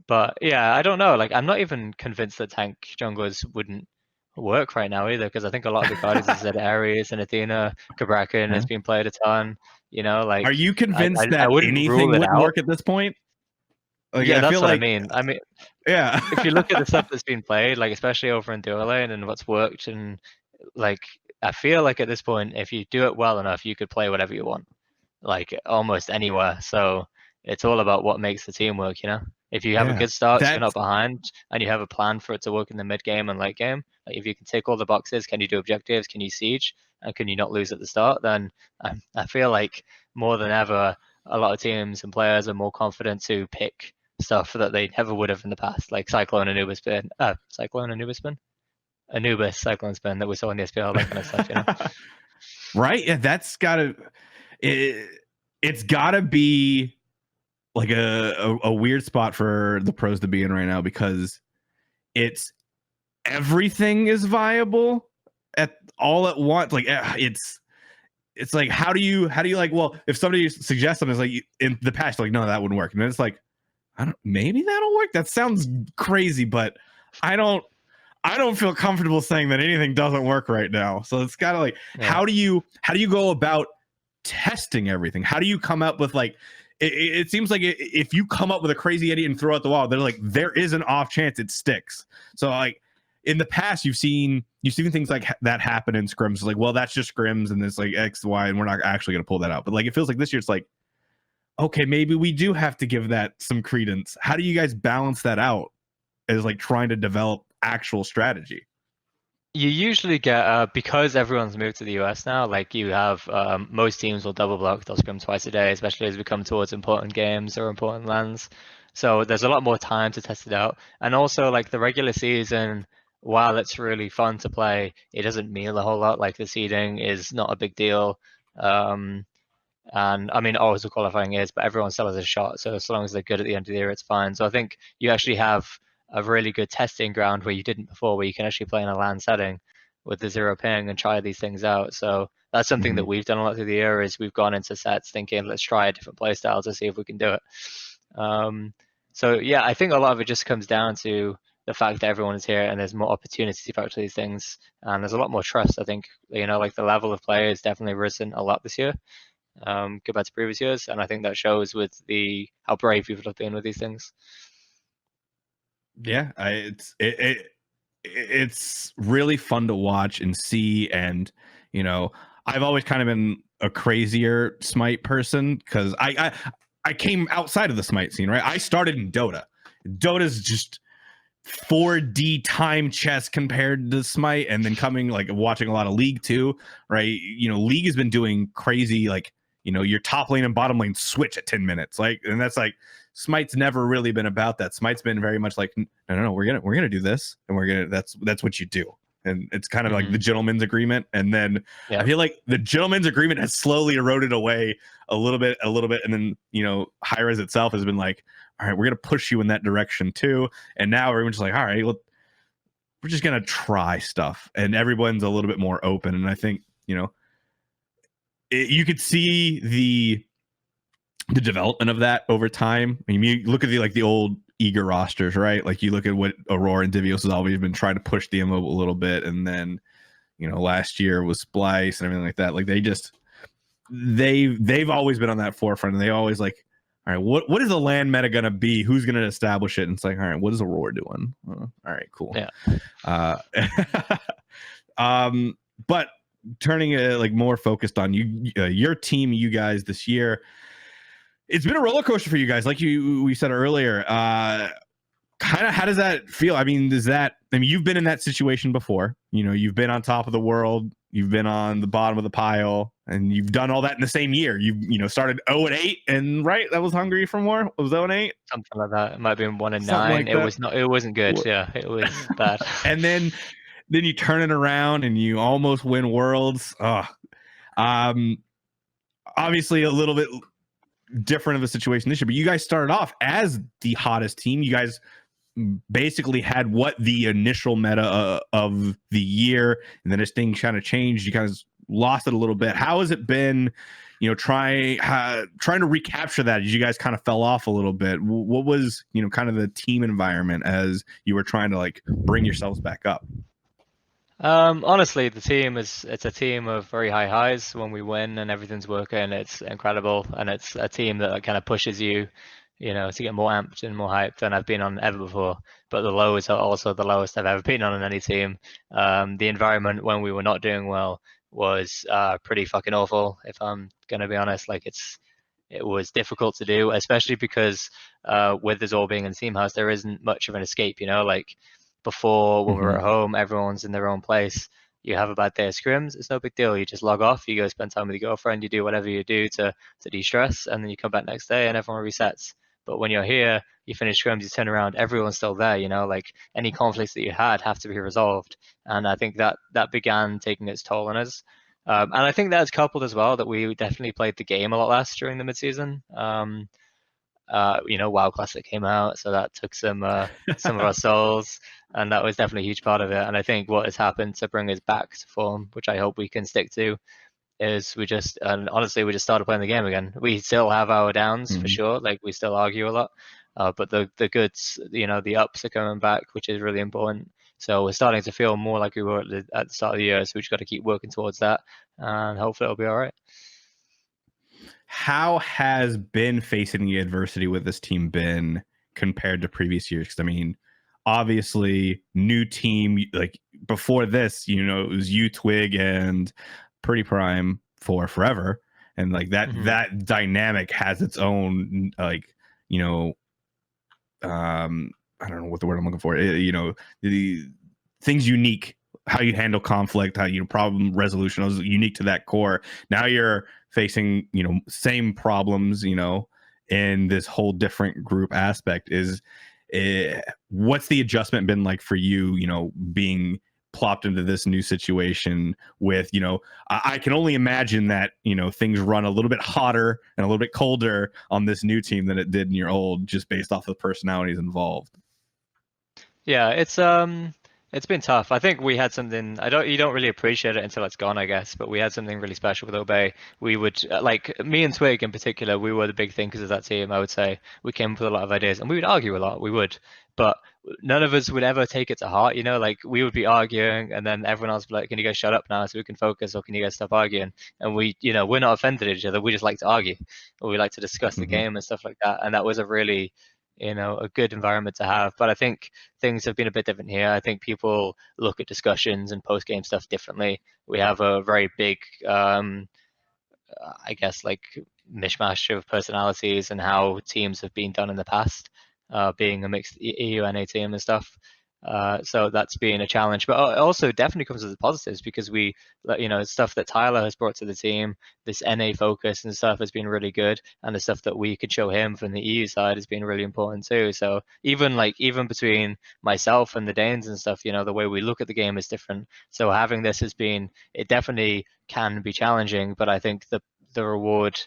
But yeah, I don't know. Like I'm not even convinced that tank junglers wouldn't work right now either, because I think a lot of the cards is that Ares and Athena, Cabrakan has been played a ton. Like are you convinced that anything wouldn't work at this point? Like, yeah, that's what I mean. Yeah. If you look at the stuff that's been played, like especially over in duo lane and what's worked, and like I feel like at this point, if you do it well enough, you could play whatever you want, like almost anywhere. So it's all about what makes the team work, If you have a good start, so you're not behind, and you have a plan for it to work in the mid game and late game, like if you can tick all the boxes, can you do objectives, can you siege, and can you not lose at the start, then I feel like more than ever, a lot of teams and players are more confident to pick stuff that they never would have in the past, like Anubis Cyclone Spin that we saw in the SPL, that kind of stuff, you know. Right? Yeah, that's it's gotta be like a weird spot for the pros to be in right now, because it's everything is viable at all at once. Like it's like, how do you like, well, if somebody suggests something, it's like in the past, like, no, that wouldn't work. And then it's like, maybe that'll work. That sounds crazy, but I don't feel comfortable saying that anything doesn't work right now. So it's kind of like, how do you go about testing everything? How do you come up with, like, it seems like if you come up with a crazy idea and throw it at the wall, they're like, there is an off chance it sticks. So like in the past, you've seen things like that happen in scrims. Like, well, that's just scrims and it's like X, Y, and we're not actually going to pull that out. But like, it feels like this year, it's like, okay, maybe we do have to give that some credence. How do you guys balance that out as like trying to develop actual strategy? You usually get, because everyone's moved to the US now, like you have most teams will double block, they'll scrim twice a day, especially as we come towards important games or important lands. So there's a lot more time to test it out. And also, like, the regular season, while it's really fun to play, it doesn't mean a whole lot. Like, the seeding is not a big deal. And I mean, obviously qualifying is, but everyone still has a shot. So as long as they're good at the end of the year, it's fine. So I think you actually have a really good testing ground where you didn't before, where you can actually play in a LAN setting with the zero ping and try these things out. So that's something that we've done a lot through the year, is we've gone into sets thinking, let's try a different play style to see if we can do it. So yeah, I think a lot of it just comes down to the fact that everyone is here and there's more opportunity to practice these things, and there's a lot more trust. I think, you know, like the level of play has definitely risen a lot this year, compared to previous years, and I think that shows with how brave people have been with these things. Yeah, it's really fun to watch and see. And you know, I've always kind of been a crazier Smite person, because I came outside of the Smite scene, right? I started in Dota. Dota's just 4D time chess compared to Smite, and then coming, like, watching a lot of League too, right? You know, League has been doing crazy, like, you know, your top lane and bottom lane switch at 10 minutes, like, and that's like, Smite's never really been about that. Smite's been very much like, no, we're gonna do this, and that's what you do. And it's kind of like the gentleman's agreement. And then I feel like the gentleman's agreement has slowly eroded away a little bit. And then, you know, Hi-Rez itself has been like, all right, we're going to push you in that direction too. And now everyone's just like, all right, well, we're just going to try stuff. And everyone's a little bit more open. And I think, you know, you could see the development of that over time. I mean, you look at the old eager rosters, right? Like, you look at what Aurora and Divios has always been trying to push the envelope a little bit. And then, you know, last year was Splice and everything like that. Like, they've always been on that forefront, and they always like, all right, what is the land meta gonna be? Who's gonna establish it? And it's like, all right, what is Aurora doing? All right, cool. Yeah. But turning it like more focused on your team, you guys this year, it's been a roller coaster for you guys. Like we said earlier, kind of, how does that feel? I mean, you've been in that situation before. You know, you've been on top of the world, you've been on the bottom of the pile, and you've done all that in the same year. You know, started 0-8, and right, that was Hungry for More. It was 0-8, something like that. It might have been 1-9. Like it wasn't good. Yeah, it was bad. And then you turn it around and you almost win Worlds. Obviously a little bit different of a situation this year, but you guys started off as the hottest team. You guys basically had the initial meta of the year, and then as things kind of changed, you guys lost it a little bit. How has it been, you know, trying to recapture that as you guys kind of fell off a little bit? What was, you know, kind of the team environment as you were trying to like bring yourselves back up? Honestly, it's a team of very high highs. When we win and everything's working, it's incredible, and it's a team that kind of pushes you, you know, to get more amped and more hyped than I've been on ever before. But the lows are also the lowest I've ever been on any team. The environment when we were not doing well was pretty fucking awful, if I'm gonna be honest. Like, it was difficult to do, especially because with us all being in Team House, there isn't much of an escape, you know. Like, before, when we were at home, everyone's in their own place. you have a bad day of scrims, it's no big deal. You just log off, you go spend time with your girlfriend, you do whatever you do to de-stress, and then you come back next day and everyone resets. But when you're here, you finish scrims, you turn around, everyone's still there, like any conflicts that you had have to be resolved. And I think that began taking its toll on us. And I think that's coupled as well that we definitely played the game a lot less during the midseason. WoW Classic came out, so that took some of our souls, and that was definitely a huge part of it. And I think what has happened to bring us back to form, which I hope we can stick to, is we just started playing the game again. We still have our downs for sure, like we still argue a lot, but the goods, the ups are coming back, which is really important. So we're starting to feel more like we were at the start of the year. So we just got to keep working towards that, and hopefully it'll be all right. How has been facing the adversity with this team been compared to previous years? Because I mean, obviously, new team, like before this, it was you, Twig, and Pretty Prime for forever, and like that dynamic has its own I don't know what the word I'm looking for. The things unique, how you handle conflict, how problem resolution is unique to that core. Now you're facing same problems in this whole different group aspect. What's the adjustment been like for you being plopped into this new situation with I can only imagine that things run a little bit hotter and a little bit colder on this new team than it did in your old, just based off of the personalities involved. Yeah, it's been tough. I think we had something, you don't really appreciate it until it's gone, I guess, but we had something really special with Obey. We would, like me and Twig in particular, we were the big thinkers of that team, I would say. We came up with a lot of ideas and we would argue a lot, but none of us would ever take it to heart, like we would be arguing and then everyone else would be like, can you guys shut up now so we can focus, or can you guys stop arguing? And we're not offended at each other, we just like to argue, or we like to discuss the game and stuff like that. And that was a really a good environment to have. But I think things have been a bit different here. I think people look at discussions and post-game stuff differently. We have a very big, I guess, like mishmash of personalities and how teams have been done in the past, being a mixed EUNA team and stuff. So that's been a challenge, but it also definitely comes with the positives because stuff that Tyler has brought to the team, this NA focus and stuff has been really good, and the stuff that we could show him from the EU side has been really important too. So even between myself and the Danes and stuff, the way we look at the game is different. So having this it definitely can be challenging, but I think the reward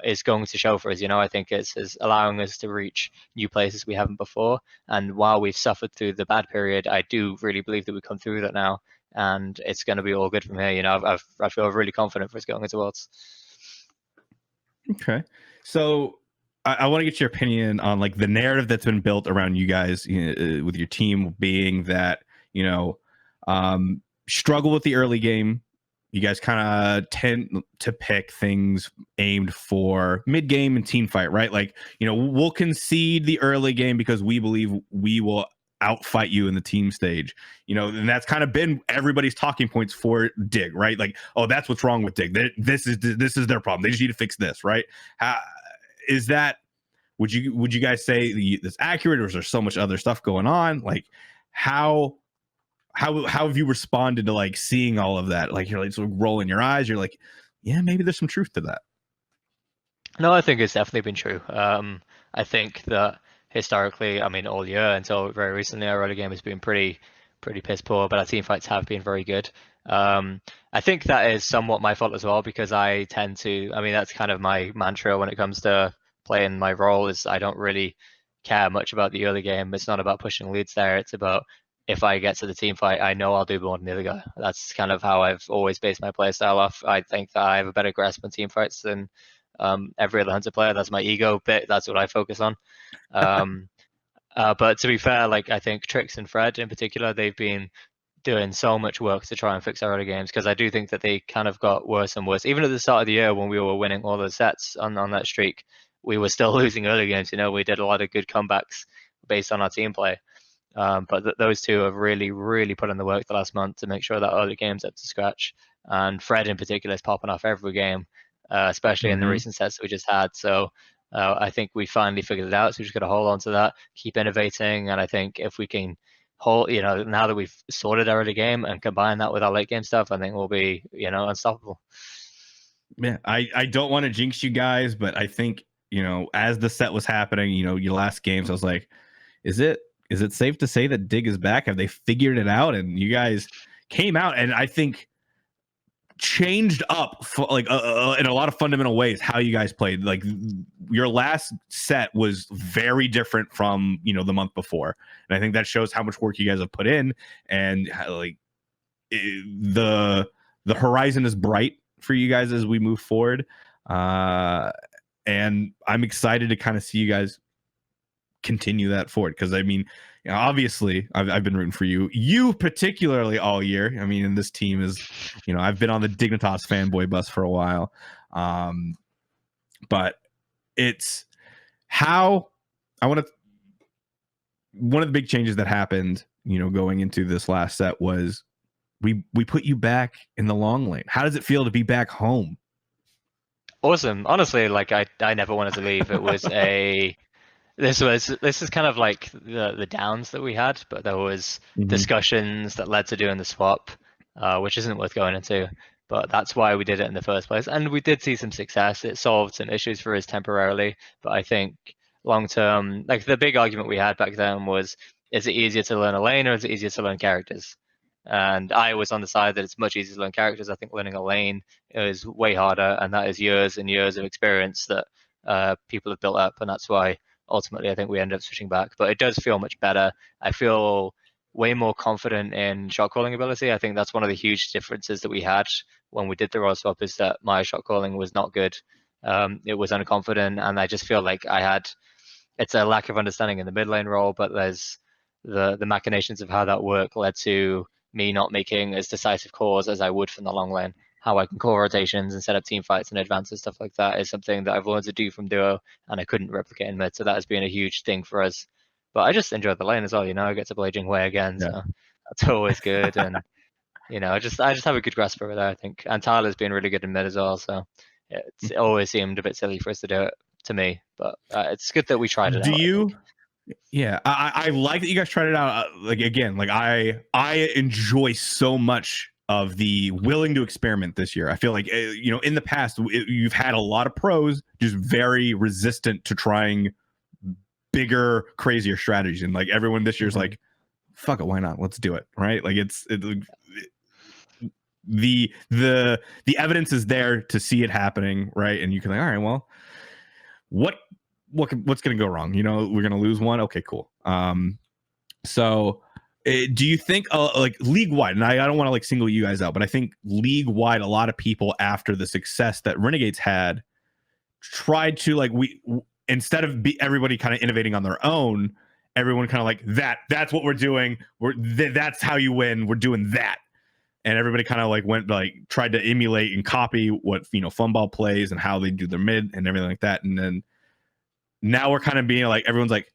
is going to show for us. I think it's allowing us to reach new places we haven't before. And while we've suffered through the bad period, I do really believe that we come through that now, and it's going to be all good from here. I feel really confident for us going into Worlds. Okay, so I want to get your opinion on like the narrative that's been built around you guys with your team being that struggle with the early game. You guys kind of tend to pick things aimed for mid-game and team fight, right? Like, we'll concede the early game because we believe we will outfight you in the team stage. And that's kind of been everybody's talking points for Dig, right? Like, oh, that's what's wrong with Dig. This is their problem. They just need to fix this, right? Is that, would you guys say that's accurate, or is there so much other stuff going on? Like, how have you responded to like seeing all of that? Like, you're like sort of rolling your eyes. You're like, yeah, maybe there's some truth to that. No, I think it's definitely been true. I think that historically, I mean, all year until very recently, our early game has been pretty piss poor, but our team fights have been very good. I think that is somewhat my fault as well, because I tend to, I mean, that's kind of my mantra when it comes to playing my role, is I don't really care much about the early game. It's not about pushing leads there. It's about, if I get to the team fight, I know I'll do more than the other guy. That's kind of how I've always based my play style off. I think that I have a better grasp on team fights than every other Hunter player. That's my ego bit. That's what I focus on. But to be fair, like, I think Trix and Fred in particular, they've been doing so much work to try and fix our early games, because I do think that they kind of got worse and worse. Even at the start of the year when we were winning all the sets on that streak, we were still losing early games. We did a lot of good comebacks based on our team play. But those two have really, really put in the work the last month to make sure that early game's up to scratch. And Fred in particular is popping off every game, especially in the recent sets that we just had. So I think we finally figured it out. So we just got to hold on to that, keep innovating. And I think if we can whole, now that we've sorted our early game and combine that with our late game stuff, I think we'll be, unstoppable. Yeah, I don't want to jinx you guys, but I think, as the set was happening, your last games, I was like, is it safe to say that Dig is back? Have they figured it out? And you guys came out and I think changed up in a lot of fundamental ways how you guys played. Like your last set was very different from the month before, and I think that shows how much work you guys have put in, and how, the horizon is bright for you guys as we move forward. And I'm excited to kind of see you guys continue that forward, because I mean, obviously I've been rooting for you particularly all year. I mean, and this team is, I've been on the Dignitas fanboy bus for a while. But it's how I want to, one of the big changes that happened, going into this last set was we put you back in the long lane. How does it feel to be back home? Awesome. Honestly, like I never wanted to leave. It was this is kind of like the downs that we had, but there was discussions that led to doing the swap, which isn't worth going into. But that's why we did it in the first place, and we did see some success. It solved some issues for us temporarily, but I think long term, like the big argument we had back then was, is it easier to learn a lane or is it easier to learn characters? And I was on the side that it's much easier to learn characters. I think learning a lane is way harder, and that is years and years of experience that people have built up, and that's why ultimately I think we end up switching back. But it does feel much better. I feel way more confident in shot calling ability. I think that's one of the huge differences that we had when we did the role swap, is that my shot calling was not good. It was unconfident, and I just feel like it's a lack of understanding in the mid lane role, but there's the machinations of how that worked led to me not making as decisive calls as I would from the long lane. How I can call rotations and set up team fights and advances, stuff like that, is something that I've learned to do from duo, and I couldn't replicate in mid. So that has been a huge thing for us. But I just enjoy the lane as well. I get to play Jingwei again, so that's always good. And I just have a good grasp over there, I think. And Tyler's been really good in mid as well. So it always seemed a bit silly for us to do it, to me. But it's good that we tried it out. Do you? Yeah, I like that you guys tried it out. I enjoy so much of the willing to experiment this year. I feel like in the past you've had a lot of pros just very resistant to trying bigger, crazier strategies, and like everyone this year's like, fuck it, why not? Let's do it, right? Like the evidence is there to see it happening, right? And you can like, all right, well, what's going to go wrong? We're going to lose one. Okay, cool. So do you think like league wide, and I don't want to like single you guys out, but I think league wide, a lot of people after the success that Renegades had tried to like, instead of everybody kind of innovating on their own, everyone kind of like that's what we're doing. That's how you win. We're doing that. And everybody kind of like tried to emulate and copy what, Funball plays and how they do their mid and everything like that. And then now we're kind of being like, everyone's like,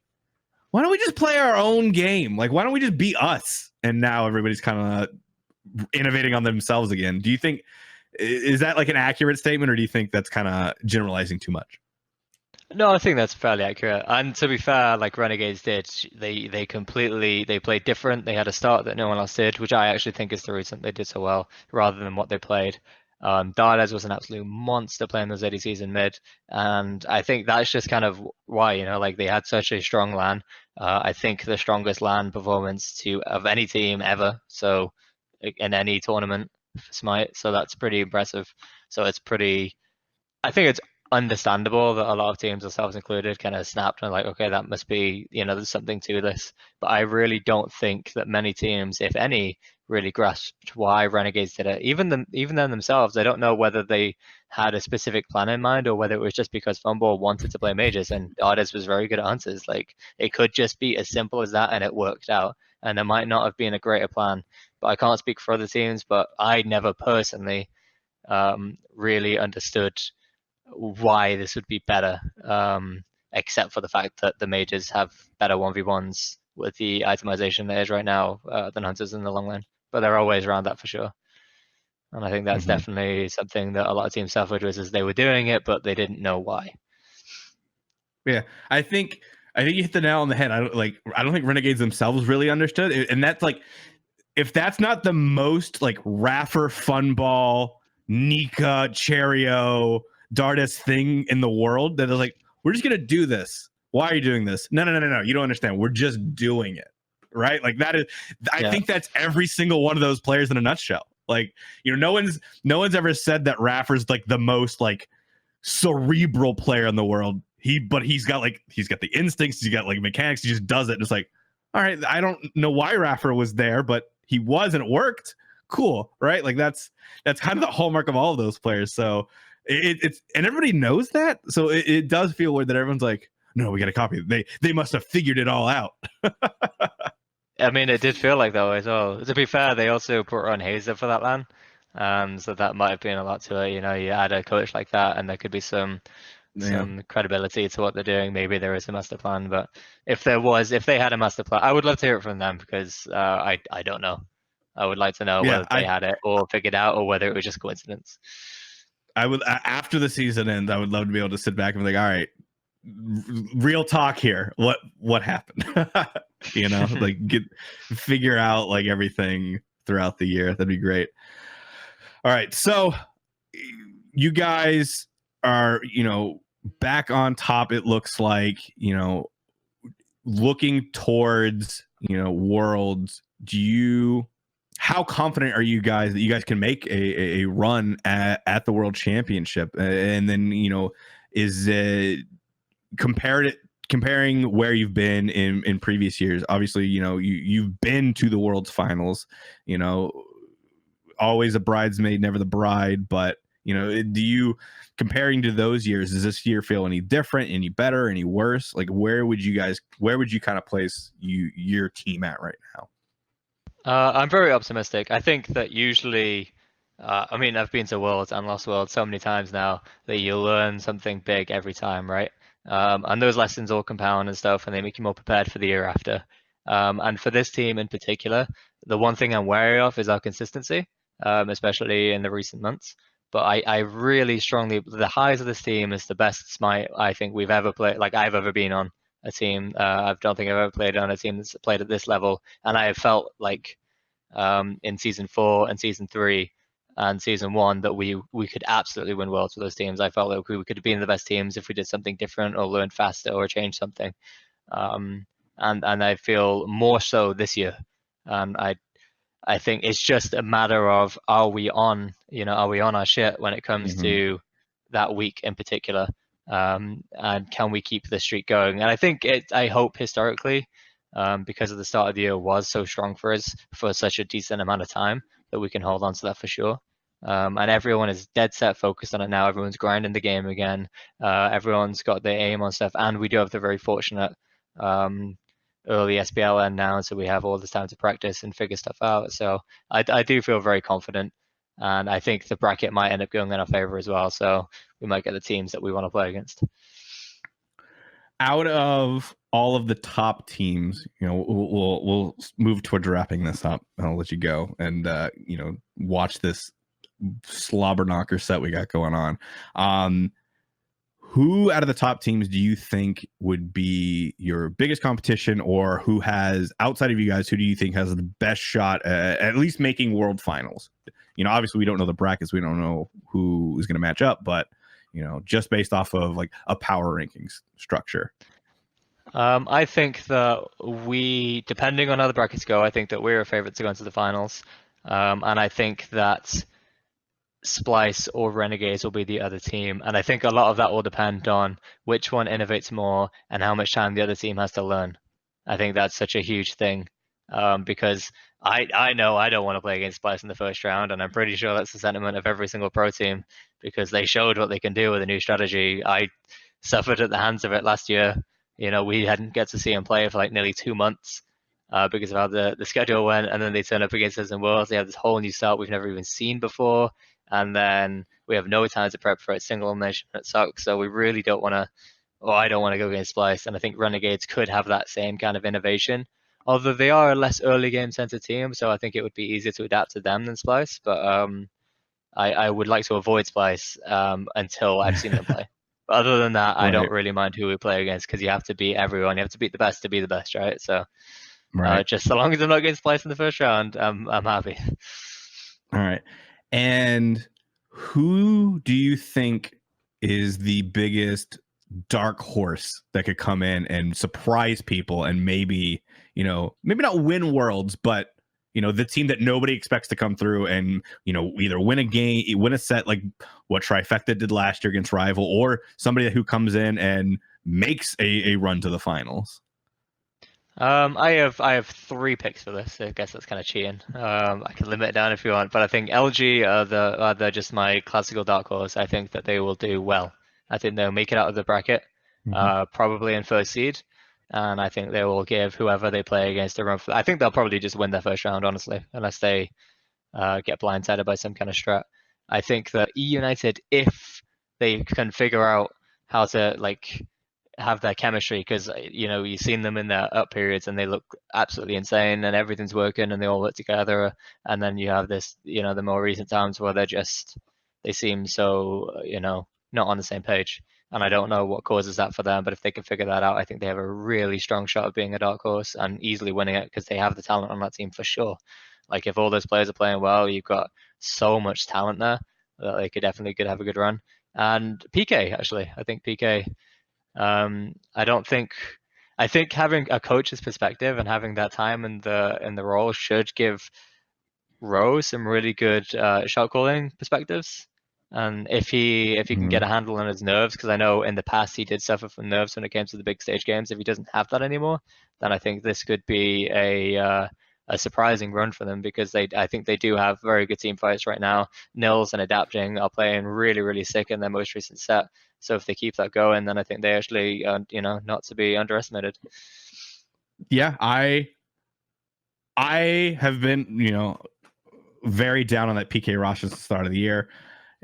why don't we just play our own game? Like, why don't we just be us? And now everybody's kind of innovating on themselves again. Do you think, is that like an accurate statement, or do you think that's kind of generalizing too much? No, I think that's fairly accurate. And to be fair, like Renegades did, they played different. They had a start that no one else did, which I actually think is the reason they did so well, rather than what they played. Dardes was an absolute monster playing those ADCs in mid, and I think that's just kind of why, like they had such a strong LAN. I think the strongest LAN performance of any team ever, so in any tournament for Smite, so that's pretty impressive. So I think it's understandable that a lot of teams, ourselves included, kind of snapped and like, okay, that must be, there's something to this. But I really don't think that many teams, if any, really grasped why Renegades did it. Even them themselves, I don't know whether they had a specific plan in mind or whether it was just because Funball wanted to play mages and Dardes was very good at hunters. Like, it could just be as simple as that, and it worked out. And there might not have been a greater plan. But I can't speak for other teams, but I never personally really understood why this would be better, except for the fact that the mages have better 1v1s with the itemization there is right now than hunters in the long lane. But there are ways around that for sure. And I think that's definitely something that a lot of teams suffered with, is they were doing it, but they didn't know why. Yeah, I think I think you hit the nail on the head. I don't think Renegades themselves really understood, and that's like, if that's not the most like Raffer, Funball, Nika, Cherio, Dardis thing in the world, that they're like, we're just gonna do this. Why are you doing this? No. You don't understand. We're just doing it, right? Like that is. I think that's every single one of those players in a nutshell. Like, no one's ever said that Raffer's like the most like cerebral player in the world. But he's got the instincts, he's got like mechanics, he just does it. And it's like, all right, I don't know why Raffer was there, but he was and it worked. Cool, right? Like that's kind of the hallmark of all of those players. So it's and everybody knows that. So it does feel weird that everyone's like, no, we got to copy. They must have figured it all out. I mean, it did feel like that way as well. To be fair, they also put on Hazer for that LAN, so that might have been a lot to it. You add a coach like that, and there could be some credibility to what they're doing. Maybe there is a master plan, but if they had a master plan, I would love to hear it from them, because I don't know. I would like to know whether they had it or figured out, or whether it was just coincidence. I would, after the season ends, I would love to be able to sit back and be like, all right, real talk here. What happened? Like figure out like everything throughout the year. That'd be great. All right, so you guys are, back on top. It looks like, looking towards, Worlds. How confident are you guys that you guys can make a run at the World Championship? And then, is it comparing where you've been in previous years? Obviously, you've been to the World's finals, always a bridesmaid, never the bride. But, do you, comparing to those years, does this year feel any different, any better, any worse? Like, where would you kind of place your team at right now? I'm very optimistic. I think that usually, I mean, I've been to Worlds and Lost Worlds so many times now that you learn something big every time, right? And those lessons all compound and stuff, and they make you more prepared for the year after. And for this team in particular, the one thing I'm wary of is our consistency, especially in the recent months. But I really strongly, the highs of this team is the best Smite I think we've ever played, like I've ever been on a team. I don't think I've ever played on a team that's played at this level. And I have felt like in season 4 and season 3 and season 1 that we could absolutely win worlds with those teams. I felt like we could have been the best teams if we did something different or learned faster or changed something. And I feel more so this year. I think it's just a matter of, are we on our shit when it comes to that week in particular, and can we keep the streak going? And I hope historically, because of the start of the year was so strong for us for such a decent amount of time, that we can hold on to that for sure. And everyone is dead set focused on it now. Everyone's grinding the game again. Everyone's got their aim on stuff, and we do have the very fortunate early SPLN now, so we have all this time to practice and figure stuff out. So I do feel very confident, and I think the bracket might end up going in our favor as well. So we might get the teams that we want to play against. Out of all of the top teams, we'll move towards wrapping this up. I'll let you go and watch this slobber knocker set we got going on. Who out of the top teams do you think would be your biggest competition, or who has, outside of you guys, who do you think has the best shot at least making world finals? Obviously we don't know the brackets, we don't know who is going to match up, but just based off of like a power rankings structure. I think that depending on how the brackets go, I think that we're a favorite to go into the finals. And I think that Splice or Renegades will be the other team, and I think a lot of that will depend on which one innovates more and how much time the other team has to learn. I think that's such a huge thing, because I know I don't want to play against Splice in the first round, and I'm pretty sure that's the sentiment of every single pro team, because they showed what they can do with a new strategy. I suffered at the hands of it last year. We hadn't get to see them play for like nearly 2 months because of how the schedule went, and then they turn up against us in Worlds. They have this whole new start we've never even seen before. And then we have no time to prep for a single elimination. It sucks. So we really don't want to, I don't want to go against Splice. And I think Renegades could have that same kind of innovation. Although they are a less early game centered team, so I think it would be easier to adapt to them than Splice. But I would like to avoid Splice until I've seen them play. Other than that, I don't Right. really mind who we play against because you have to beat everyone. You have to beat the best to be the best, right? So Right. just so long as I'm not getting spliced in the first round, I'm happy. All right. And who do you think is the biggest dark horse that could come in and surprise people and maybe, maybe not win worlds, but the team that nobody expects to come through and, either win a game, win a set like what Trifecta did last year against Rival, or somebody who comes in and makes a run to the finals? I have 3 picks for this. I guess that's kind of cheating. I can limit it down if you want, but I think LG they're just my classical dark horse. I think that they will do well. I think they'll make it out of the bracket, probably in first seed, and I think they will give whoever they play against a run. I think they'll probably just win their first round, honestly, unless they get blindsided by some kind of strat. I think that E United, if they can figure out how to have their chemistry, because you've seen them in their up periods and they look absolutely insane and everything's working and they all work together, and then you have this the more recent times where they seem so not on the same page, and I don't know what causes that for them, but if they can figure that out, I think they have a really strong shot of being a dark horse and easily winning it because they have the talent on that team for sure. Like if all those players are playing well, you've got so much talent there that they could have a good run. And PK, actually, I think PK, I think having a coach's perspective and having that time in the role should give Rose some really good shot calling perspectives. And if he can get a handle on his nerves, because I know in the past he did suffer from nerves when it came to the big stage games. If he doesn't have that anymore, then I think this could be a surprising run for them, because I think they do have very good team fights right now. Nils and Adapting are playing really, really sick in their most recent set. So if they keep that going, then I think they actually, not to be underestimated. Yeah, I have been, very down on that PK roster since the start of the year.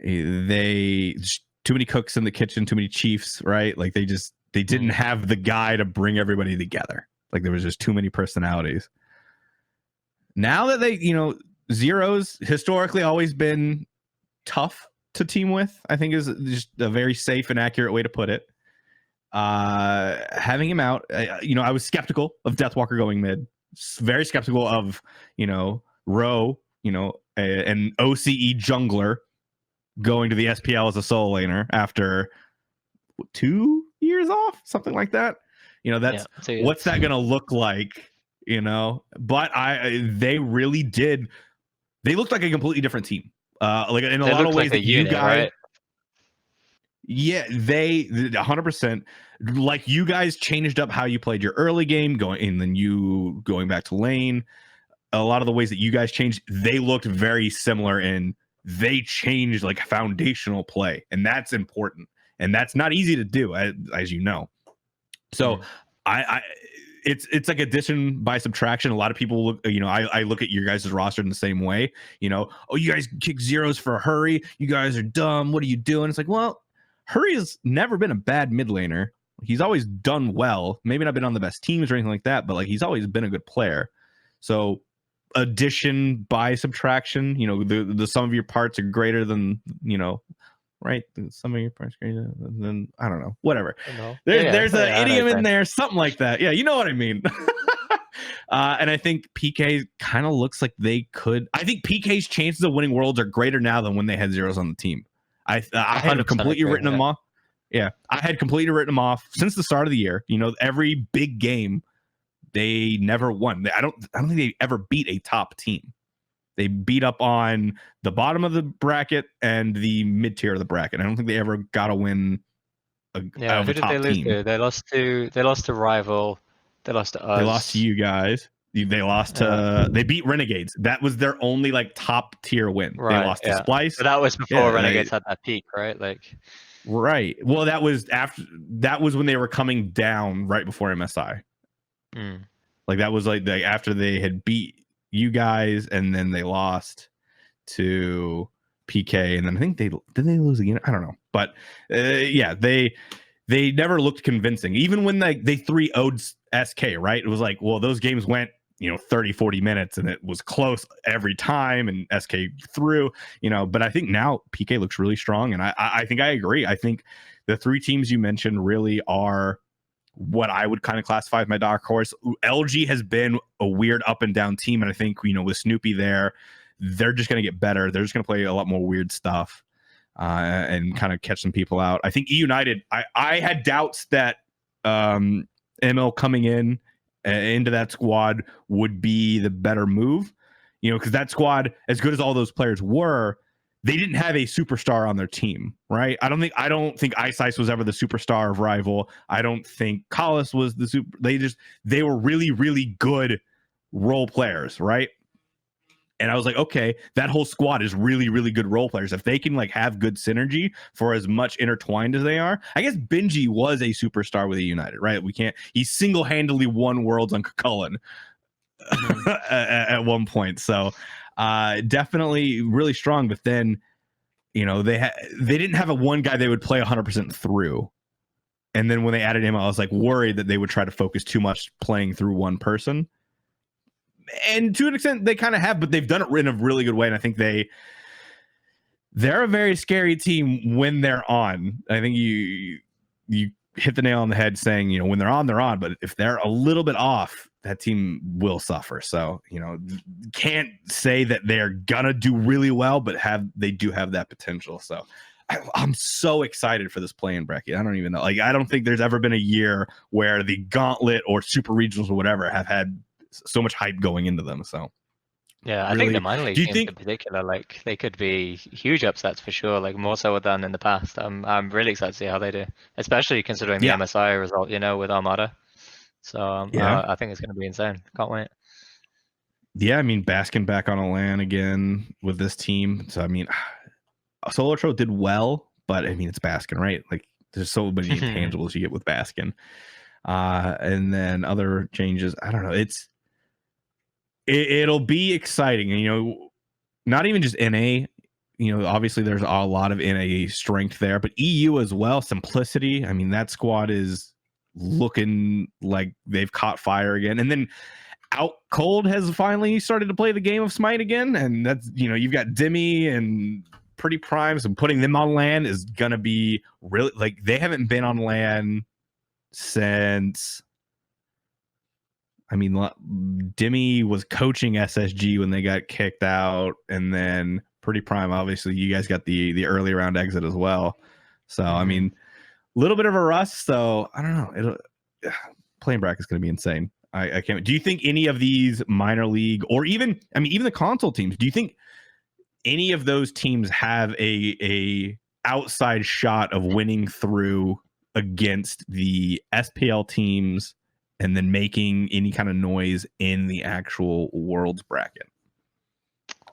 They too many cooks in the kitchen, too many chiefs, right? Like they didn't have the guy to bring everybody together. Like there was just too many personalities. Now that they, Zero's historically always been tough to team with, I think is just a very safe and accurate way to put it. Having him out, I was skeptical of Deathwalker going mid. Very skeptical of, Ro, an OCE jungler going to the SPL as a solo laner after 2 years off, something like that. What's that going to look like, but they really did. They looked like a completely different team. Like in a lot of ways, like you guys, right? Yeah, they 100%. Like you guys changed up how you played your early game, going back to lane. A lot of the ways that you guys changed, they looked very similar, and they changed like foundational play, and that's important, and that's not easy to do, as you know. So, it's like addition by subtraction. A lot of people look, I look at your guys' roster in the same way. Oh, you guys kick zeros for a Hurry. You guys are dumb. What are you doing? It's like, well, Hurry has never been a bad mid laner. He's always done well. Maybe not been on the best teams or anything like that, but like he's always been a good player. So addition by subtraction, the sum of your parts are greater than, right? Some of your parts greater than, I don't know, whatever. There's an idiom in there, something like that. Yeah, you know what I mean. And I think PK kind of looks like they could. I think PK's chances of winning worlds are greater now than when they had zeros on the team. I had completely written them off. Yeah, I had completely written them off since the start of the year. Every big game, they never won. I don't think they ever beat a top team. They beat up on the bottom of the bracket and the mid tier of the bracket. I don't think they ever got to win who did they lose to? They lost to Rival. They lost to us. They lost to you guys. They lost to. They beat Renegades. That was their only like top tier win. Right, they lost to Splice. But that was before Renegades had that peak, right? Right. Well, that was after. That was when they were coming down right before MSI. Like that was like after they had beat you guys, and then they lost to PK, and then I think did they lose again? I don't know, but they never looked convincing. Even when they 3-0'd SK, right? It was like, well, those games went 30, 40 minutes, and it was close every time, and SK threw, but I think now PK looks really strong, and I think I agree. I think the three teams you mentioned really are what I would kind of classify as my dark horse. LG has been a weird up and down team, and I think, with Snoopy there, they're just going to get better. They're just going to play a lot more weird stuff and kind of catch some people out. I think E United, I had doubts that ML coming into that squad would be the better move, because that squad, as good as all those players were, they didn't have a superstar on their team, right? I don't think Ice Ice was ever the superstar of Rival. I don't think Collis was the super. They were really, really good role players, right? And I was like, okay, that whole squad is really, really good role players. If they can have good synergy for as much intertwined as they are, I guess Benji was a superstar with a United, right? He single-handedly won Worlds on Cullen at one point. So definitely really strong. But then, they didn't have a one guy they would play 100% through. And then when they added him, I was worried that they would try to focus too much playing through one person. And to an extent, they kind of have, but they've done it in a really good way. And I think they're a very scary team when they're on. I think you hit the nail on the head saying, when they're on, they're on. But if they're a little bit off, that team will suffer. So, can't say that they're gonna do really well, but they do have that potential. So I'm so excited for this play-in bracket. I don't even know. I don't think there's ever been a year where the Gauntlet or Super Regionals or whatever have had so much hype going into them. So yeah, I think the minor league teams in particular, they could be huge upsets for sure, more so than in the past. I'm really excited to see how they do, especially considering the MSI result, with Armada. So I think it's going to be insane. Can't wait. Yeah, Baskin back on a LAN again with this team. So Solar Tro did well, but it's Baskin, right? There's so many intangibles you get with Baskin. And then other changes, I don't know. It'll be exciting, and not even just NA. Obviously there's a lot of NA strength there, but EU as well. Simplicity. That squad is looking like they've caught fire again. And then Out Cold has finally started to play the game of Smite again, and that's you've got Demi and Pretty Primes, and putting them on LAN is gonna be really they haven't been on LAN since. Demi was coaching SSG when they got kicked out, and then Pretty Prime, obviously, you guys got the early round exit as well. So, a little bit of a rust. So, I don't know. Playing bracket is going to be insane. I can't. Do you think any of these minor league, or even the console teams, do you think any of those teams have a outside shot of winning through against the SPL teams and then making any kind of noise in the actual Worlds bracket?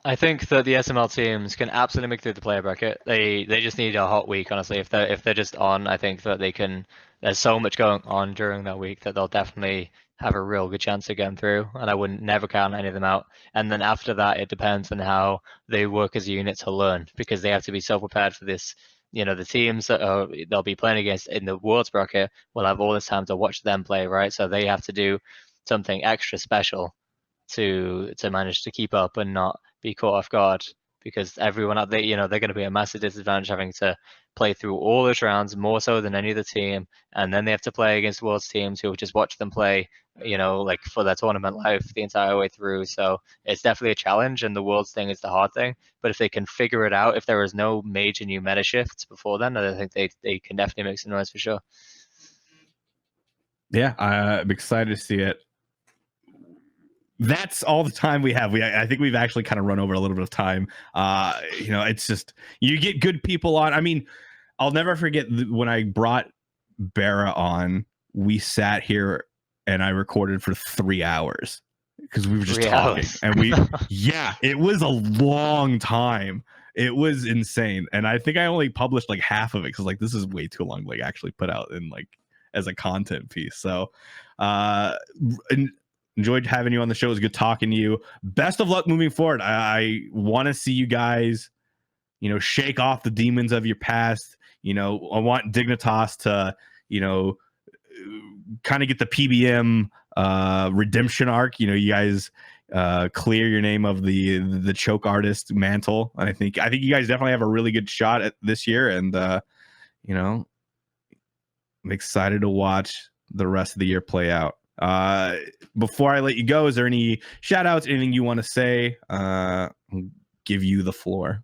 I think that the SML teams can absolutely make through the player bracket. They just need a hot week, honestly. If they're just on, I think that they can. There's so much going on during that week that they'll definitely have a real good chance of getting through. And I wouldn't never count any of them out. And then after that, it depends on how they work as a unit to learn, because they have to be so prepared for this. The teams that they'll be playing against in the Worlds bracket will have all this time to watch them play, right? So they have to do something extra special to manage to keep up and not be caught off guard, because everyone out there, they're going to be a massive disadvantage having to play through all those rounds, more so than any other team, and then they have to play against Worlds teams who just watch them play, for their tournament life the entire way through. So it's definitely a challenge, and the Worlds thing is the hard thing. But if they can figure it out, if there is no major new meta shifts before then, I think they can definitely make some noise for sure. Yeah, I'm excited to see it. That's all the time we have. I think we've actually kind of run over a little bit of time. It's just, you get good people on. I'll never forget when I brought Barra on, we sat here and I recorded for 3 hours because we were just talking. And it was a long time. It was insane. And I think I only published half of it because this is way too long to actually put out in as a content piece. So enjoyed having you on the show. It was good talking to you. Best of luck moving forward. I want to see you guys, shake off the demons of your past. I want Dignitas to, kind of get the PBM redemption arc. You guys clear your name of the choke artist mantle. I think you guys definitely have a really good shot at this year, and I'm excited to watch the rest of the year play out. Before I let you go, is there any shout outs, anything you want to say? I'll give you the floor.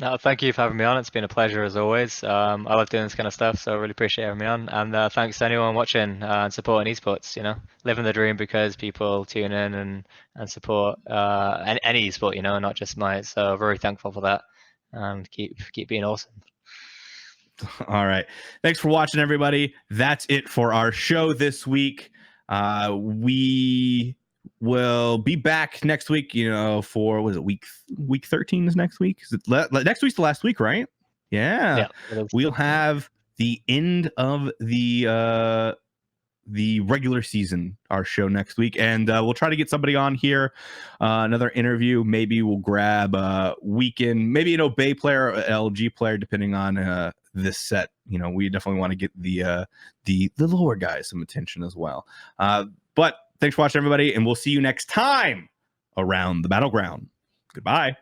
No, thank you for having me on. It's been a pleasure as always. I love doing this kind of stuff, so I really appreciate having me on. And thanks to anyone watching and supporting esports. Living the dream because people tune in and support any esport. Not just Smite. So very thankful for that. And keep being awesome. All right. Thanks for watching, everybody. That's it for our show this week. We will be back next week, for, was it week 13 is next week? Is it next week's the last week, right? Yeah. We'll have the end of the regular season, our show next week, and we'll try to get somebody on here, another interview. Maybe we'll grab weekend, maybe an Obey player or LG player, depending on this set. We definitely want to get the lower guys some attention as well. But thanks for watching, everybody, and we'll see you next time around the Battleground. Goodbye.